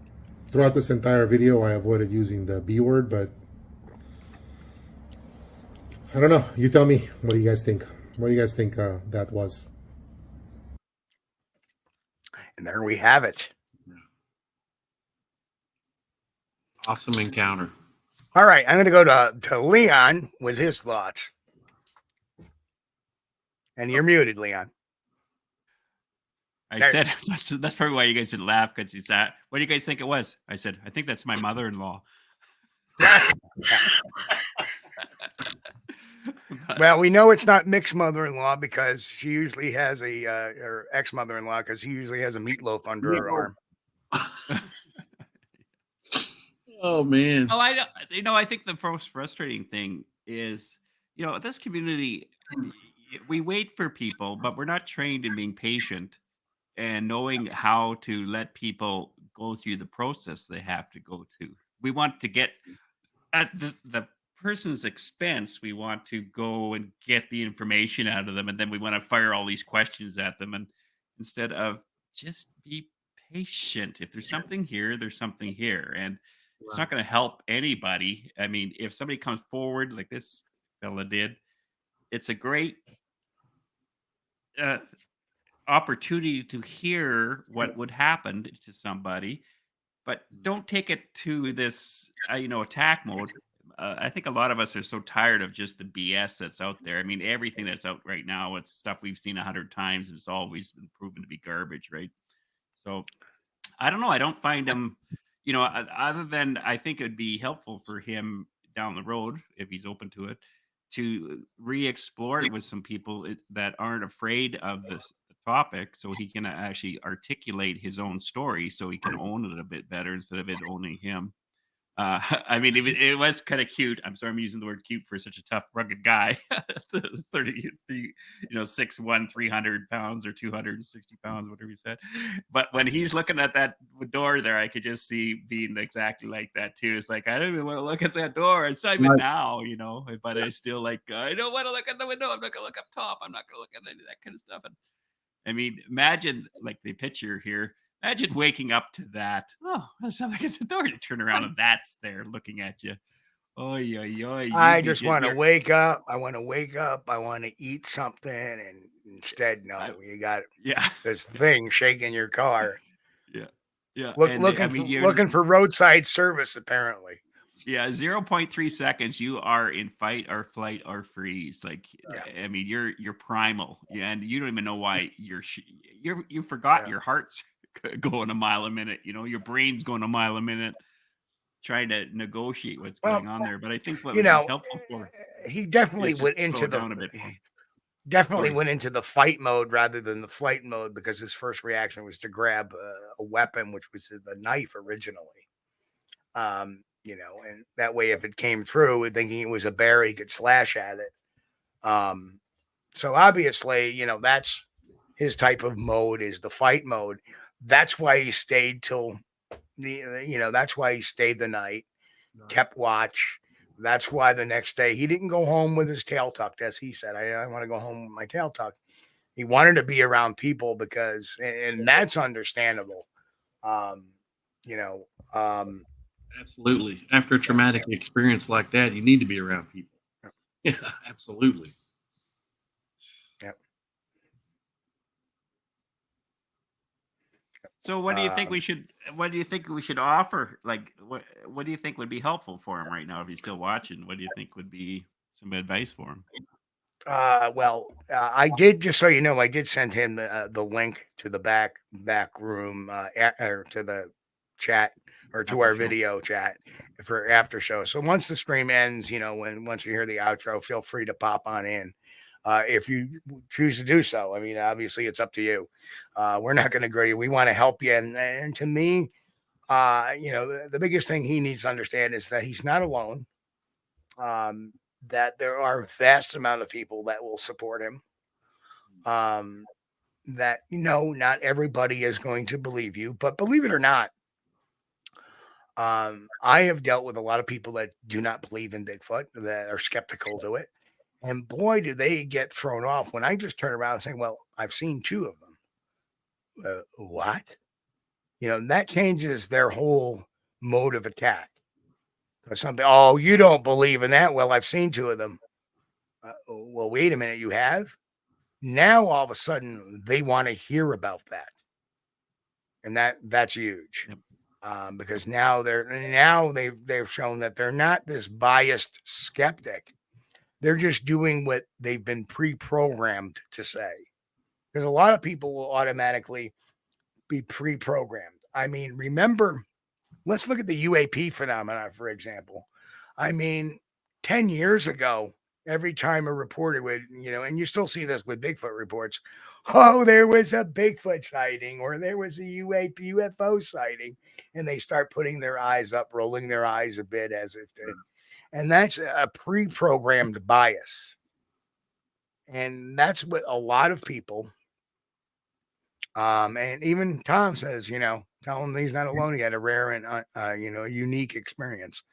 throughout this entire video, I avoided using the B word, but I don't know. You tell me. What do you guys think? What do you guys think that was? And there we have it. Awesome encounter. All right, I'm going to go to Leon with his thoughts. And you're muted, Leon. I said that's probably why you guys didn't laugh, because he said, "What do you guys think it was?" I said, "I think that's my mother-in-law." Well, we know it's not Mick's mother-in-law because she usually has or ex-mother-in-law, because she usually has a meatloaf under her arm. Oh man. Well, I think the most frustrating thing is, this community, we wait for people, but we're not trained in being patient and knowing how to let people go through the process they have to go to. We want to get at the person's expense. We want to go and get the information out of them, and then we want to fire all these questions at them, and instead of just be patient. If there's something here, there's something here, and it's not going to help anybody. I mean, if somebody comes forward like this fella did, it's a great opportunity to hear what would happen to somebody, but don't take it to this attack mode. I think a lot of us are so tired of just the BS that's out there. I mean, everything that's out right now, it's stuff we've seen 100 times, and it's always been proven to be garbage, right? So I don't know. I don't find him, other than I think it'd be helpful for him down the road, if he's open to it, to re-explore it with some people that aren't afraid of the topic, so he can actually articulate his own story, so he can own it a bit better instead of it owning him. I mean, it was kind of cute. I'm sorry, I'm using the word cute for such a tough, rugged guy. 30, 6'1", 300 pounds or 260 pounds, whatever he said. But when he's looking at that door there, I could just see being exactly like that too. It's like, I don't even want to look at that door. It's not even Right. now, but I still like, I don't want to look at the window. I'm not going to look up top. I'm not going to look at any of that kind of stuff. And I mean, imagine like the picture here. Imagine waking up to that. Oh, there's something at the door. You turn around and that's there looking at you. Oh, yeah. I just want to wake up. I want to wake up. I want to eat something. And instead, no, you got this thing shaking your car. Yeah. Looking for roadside service, apparently. Yeah, 0.3 seconds. You are in fight or flight or freeze. Like, I mean, you're primal, and you don't even know why you forgot your heart's going a mile a minute. Your brain's going a mile a minute, trying to negotiate what's going on there. But I think what would be helpful for he definitely went into went into the fight mode rather than the flight mode, because his first reaction was to grab a weapon, which was the knife originally. And that way, if it came through, thinking it was a bear, he could slash at it. So obviously, that's his type of mode, is the fight mode. That's why he stayed till that's why he stayed the night, kept watch. That's why the next day he didn't go home with his tail tucked, as he said. I want to go home with my tail tucked. He wanted to be around people because, and that's understandable. Absolutely. After a traumatic experience like that, you need to be around people. Yeah, absolutely. Yep. So what do you think we should offer? Like, what do you think would be helpful for him right now if he's still watching? What do you think would be some advice for him? I did, just so you know, I did send him the link to the back room, or to the chat, or to our video chat for after show. So once the stream ends, once you hear the outro, feel free to pop on in. If you choose to do so. I mean, obviously it's up to you. We're not going to grade you. We want to help you. And to me, the biggest thing he needs to understand is that he's not alone. That there are a vast amount of people that will support him. That, not everybody is going to believe you, but believe it or not, I have dealt with a lot of people that do not believe in Bigfoot, that are skeptical to it. And boy, do they get thrown off when I just turn around and say, well, I've seen 2 of them. What? That changes their whole mode of attack. Something, oh, you don't believe in that? Well, I've seen 2 of them. Well, wait a minute, you have? Now, all of a sudden, they want to hear about that. And that's huge. Yep. Because now they've shown that they're not this biased skeptic. They're just doing what they've been pre-programmed to say. Because a lot of people will automatically be pre-programmed. I mean, remember, let's look at the UAP phenomenon, for example. I mean, 10 years ago, every time a reporter would, and you still see this with Bigfoot reports, oh, there was a Bigfoot sighting, or there was a UFO sighting, and they start putting their eyes up, rolling their eyes a bit as if to, and that's a pre-programmed bias. And that's what a lot of people, and even Tom says, tell him he's not alone. He had a rare and, unique experience.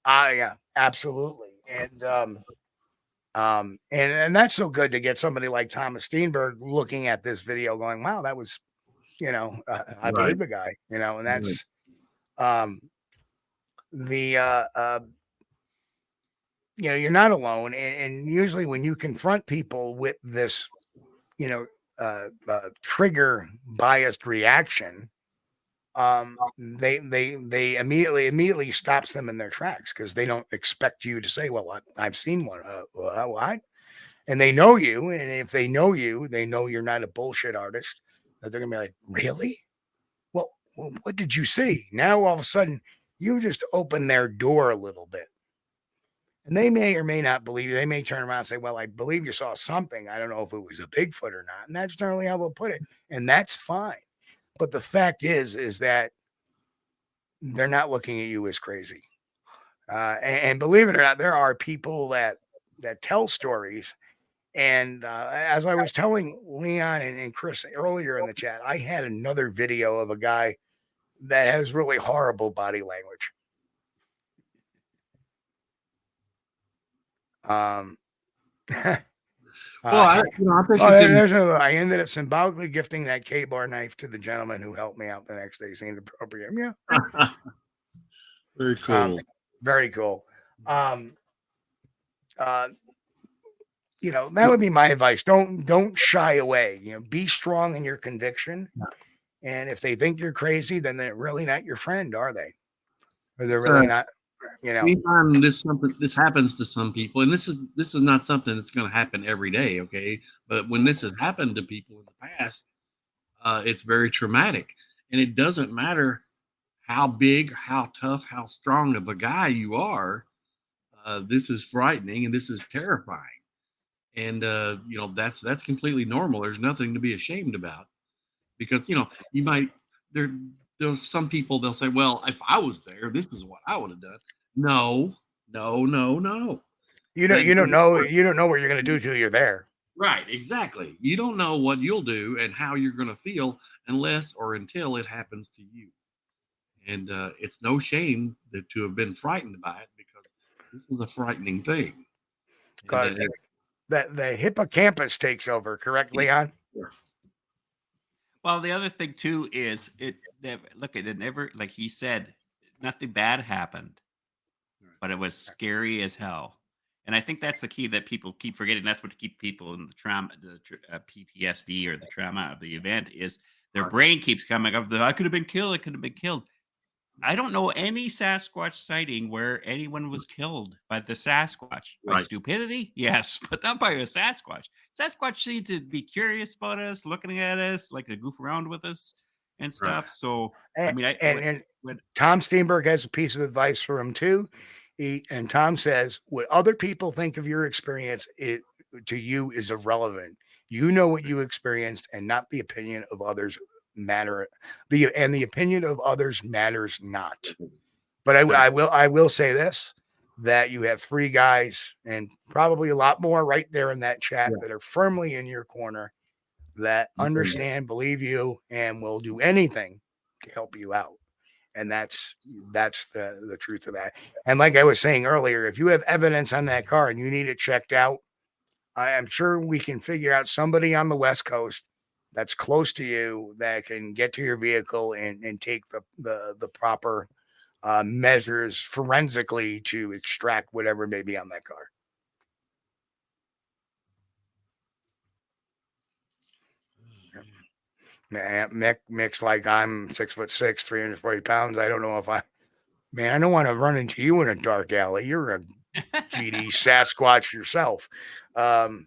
Yeah, absolutely. And that's so good to get somebody like Thomas Steenberg looking at this video going, wow, that was, I believe the guy, and that's, you're not alone. And usually when you confront people with this, trigger biased reaction, they immediately stops them in their tracks, because they don't expect you to say, well, I've seen one. What? And they know you. And if they know you, they know you're not a bullshit artist, that they're going to be like, really? Well, what did you see? Now, all of a sudden, you just open their door a little bit. And they may or may not believe you. They may turn around and say, well, I believe you saw something. I don't know if it was a Bigfoot or not. And that's generally how they'll put it. And that's fine. But the fact is that they're not looking at you as crazy. And believe it or not, there are people that tell stories. And as I was telling Leon and Chris earlier in the chat, I had another video of a guy that has really horrible body language. Well, I think I ended up symbolically gifting that K-bar knife to the gentleman who helped me out the next day. Seemed appropriate. Yeah. Very cool. Very cool. That would be my advice. Don't shy away. Be strong in your conviction. And if they think you're crazy, then they're really not your friend, are they? Or they're really not. Anytime this happens to some people, and this is not something that's going to happen every day, okay? But when this has happened to people in the past, it's very traumatic, and it doesn't matter how big, how tough, how strong of a guy you are. This is frightening, and this is terrifying, and that's completely normal. There's nothing to be ashamed about, because you might there's some people, they'll say, well, if I was there, this is what I would have done. No. You don't know what you're going to do till you're there. Right, exactly. You don't know what you'll do and how you're going to feel unless or until it happens to you. And it's no shame to have been frightened by it, because this is a frightening thing. Because the hippocampus takes over, correct, Leon? Yeah. Well, the other thing too is it never, like he said, nothing bad happened, but it was scary as hell. And I think that's the key that people keep forgetting. That's what keeps people in the trauma, the PTSD or the trauma of the event, is their brain keeps coming up. I could have been killed. I could have been killed. I don't know any Sasquatch sighting where anyone was killed by the Sasquatch. By stupidity? Yes, but not by a Sasquatch. Sasquatch seem to be curious about us, looking at us, like to goof around with us and stuff. So, and Tom Steenberg has a piece of advice for him too. And Tom says, what other people think of your experience to you is irrelevant. You know what you experienced, and not the opinion of others matter. The opinion of others matters not. But I will say this, that you have 3 guys, and probably a lot more right there in that chat, that are firmly in your corner, that understand, believe you, and will do anything to help you out. And that's the truth of that. And like I was saying earlier, if you have evidence on that car and you need it checked out, I am sure we can figure out somebody on the West Coast that's close to you that can get to your vehicle and take the proper measures forensically to extract whatever may be on that car. Mick's like, I'm 6'6", 340 pounds. I don't know if I don't want to run into you in a dark alley. You're a GD Sasquatch yourself. All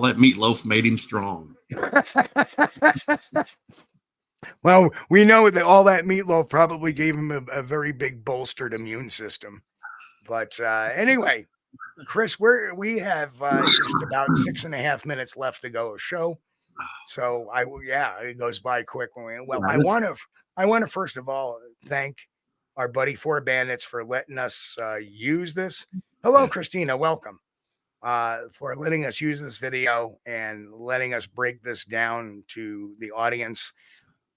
that meatloaf made him strong. Well, we know that all that meatloaf probably gave him a very big bolstered immune system. But anyway, Chris, we have just about 6.5 minutes left to go of show. So it goes by quick. I want to first of all thank our buddy 4 Bandits for letting us use this. Hello, Christina, welcome. For letting us use this video and letting us break this down to the audience.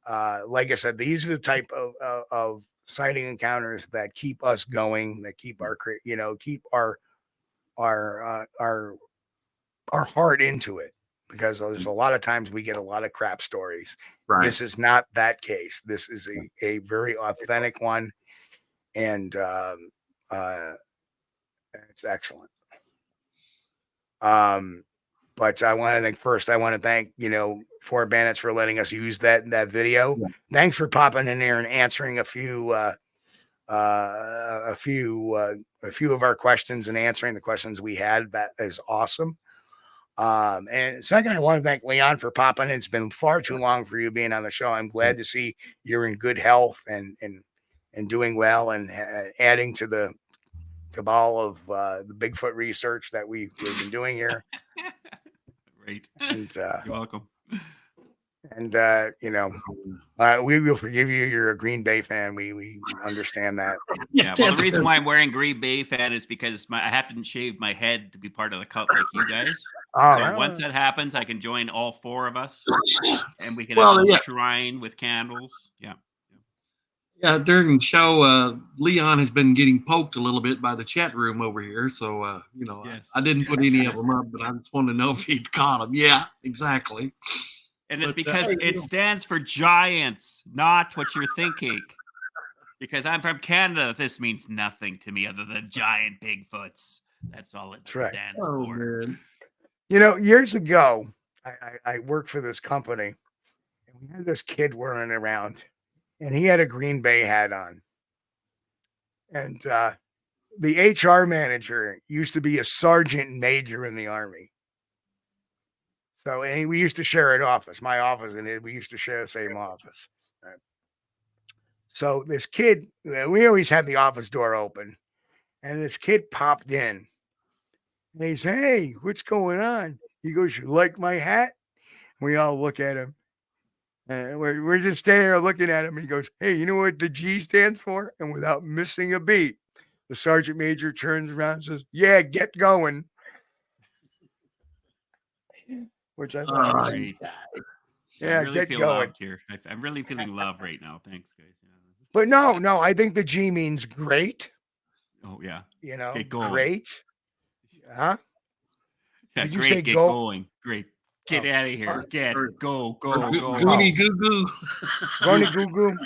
Like I said, these are the type of sighting encounters that keep us going, that keep our heart into it. Because there's a lot of times we get a lot of crap stories. Right. This is not that case. This is a very authentic one. And it's excellent. But I want to thank 4 Bandits for letting us use that video. Yeah. Thanks for popping in there and answering a few of our questions and answering the questions we had. That is awesome. And second, I want to thank Leon for popping in. It's been far too long for you being on the show. I'm glad to see you're in good health and doing well, and adding to the cabal of the Bigfoot research that we've been doing here. Great. And, you're welcome. And we will forgive you. You're a Green Bay fan. We understand that. Yeah. Well, the reason why I'm wearing Green Bay fan is because I haven't shaved my head to be part of the cult like you guys. So once that happens, I can join all four of us, and we can have a shrine with candles. Yeah. Yeah, during the show, Leon has been getting poked a little bit by the chat room over here. So, Yes. I didn't put any of them up, but I just wanted to know if he'd caught them. Yeah, exactly. And it's because it stands for giants, not what you're thinking. Because I'm from Canada, this means nothing to me other than giant Bigfoots. That's all it stands for. Man. Years ago, I worked for this company, and we had this kid running around. And he had a Green Bay hat on. And the HR manager used to be a sergeant major in the Army. So, and we used to share an office, my office, and we used to share the same office. Right? So this kid, we always had the office door open. And this kid popped in. And he said, "Hey, what's going on?" He goes, "You like my hat?" We all look at him. And we're just standing there looking at him. He goes, "Hey, you know what the G stands for?" And without missing a beat, the sergeant major turns around and says, "Yeah, get going." Which I thought was great. Yeah, really get feel going. Loved here. I'm really feeling love right now. Thanks, guys. Yeah. But no, I think the G means great. Oh, yeah. Get going. Great. Huh? Yeah, Did you great, say get go? Going. Great. Get out of here. Go. Goony goo goo. Goony goo goo.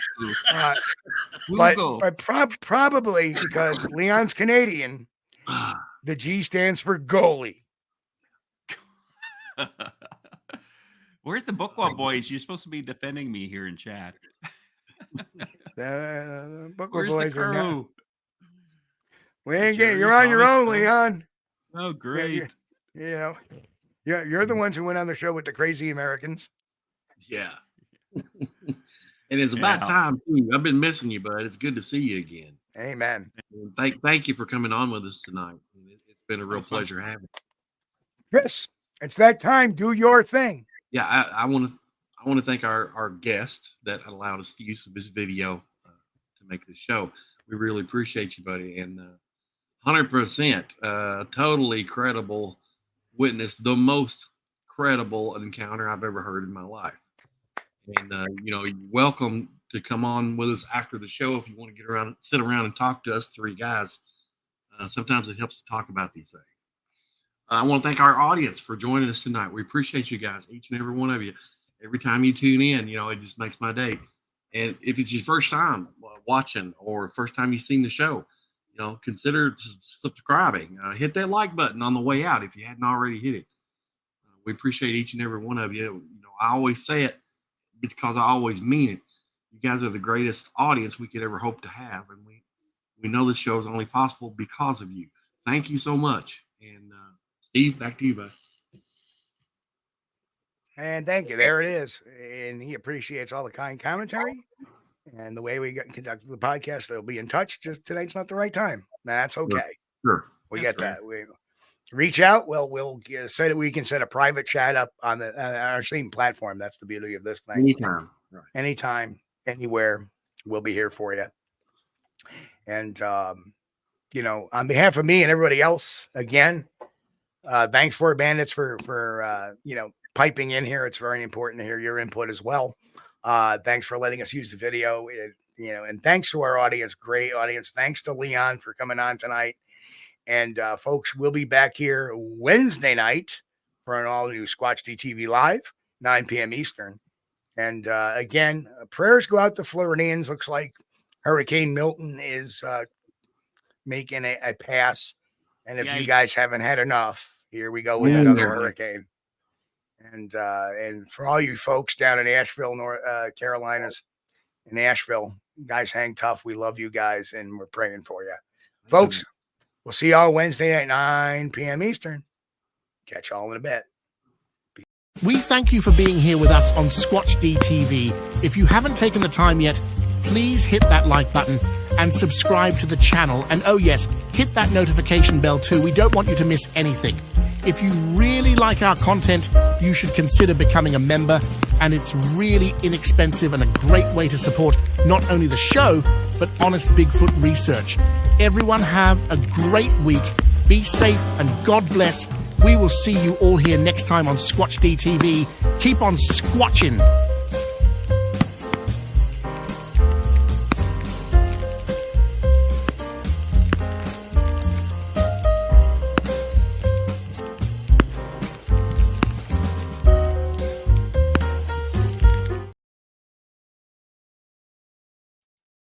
But probably because Leon's Canadian, the G stands for goalie. Where's the Bookwa boys? You're supposed to be defending me here in chat. Where's the crew? We ain't getting. You're on your own, Leon. Oh, great. You're the ones who went on the show with the crazy Americans. Yeah. And it's about time too. I've been missing you, bud. It's good to see you again. Amen. And thank you for coming on with us tonight. It's been a real pleasure having you. Chris, it's that time. Do your thing. Yeah, I want to thank our guest that allowed us to use this video to make this show. We really appreciate you, buddy. And 100% totally credible witness, the most credible encounter I've ever heard in my life. And you're welcome to come on with us after the show if you want to sit around and talk to us three guys. Sometimes it helps to talk about these things. I want to thank our audience for joining us tonight. We appreciate you guys, each and every one of you. Every time you tune in, it just makes my day. And if it's your first time watching or first time you've seen the show, consider subscribing. Hit that like button on the way out if you hadn't already hit it. We appreciate each and every one of you. I always say it because I always mean it. You guys are the greatest audience we could ever hope to have. And we know this show is only possible because of you. Thank you so much. And Steve, back to you, bud. And thank you. There it is. And he appreciates all the kind commentary and the way we conducted the podcast. They'll be in touch. Just tonight's not the right time. That's okay. Sure. We get that. We reach out. Well, we'll say that we can set a private chat up on our same platform. That's the beauty of this thing. Anytime. Right. Anytime, anywhere, we'll be here for you. And, on behalf of me and everybody else, again, thanks for Bandits for piping in here. It's very important to hear your input as well. Thanks for letting us use the video, and thanks to our audience. Great audience. Thanks to Leon for coming on tonight. And folks, we'll be back here Wednesday night for an all-new Squatch-D TV Live, 9 p.m. Eastern. And again, prayers go out to Floridians. Looks like Hurricane Milton is making a pass. And if you guys haven't had enough, here we go with another hurricane. And for all you folks down in Asheville, North Carolinas, in Asheville, guys, hang tough. We love you guys, and we're praying for you. Folks, we'll see y'all Wednesday at 9 p.m. Eastern. Catch y'all in a bit. We thank you for being here with us on Squatch-D TV. If you haven't taken the time yet, please hit that like button and subscribe to the channel. And oh yes, hit that notification bell too. We don't want you to miss anything. If you really like our content, you should consider becoming a member, and it's really inexpensive and a great way to support not only the show, but honest Bigfoot research. Everyone have a great week. Be safe and God bless. We will see you all here next time on Squatch-D TV. Keep on squatching.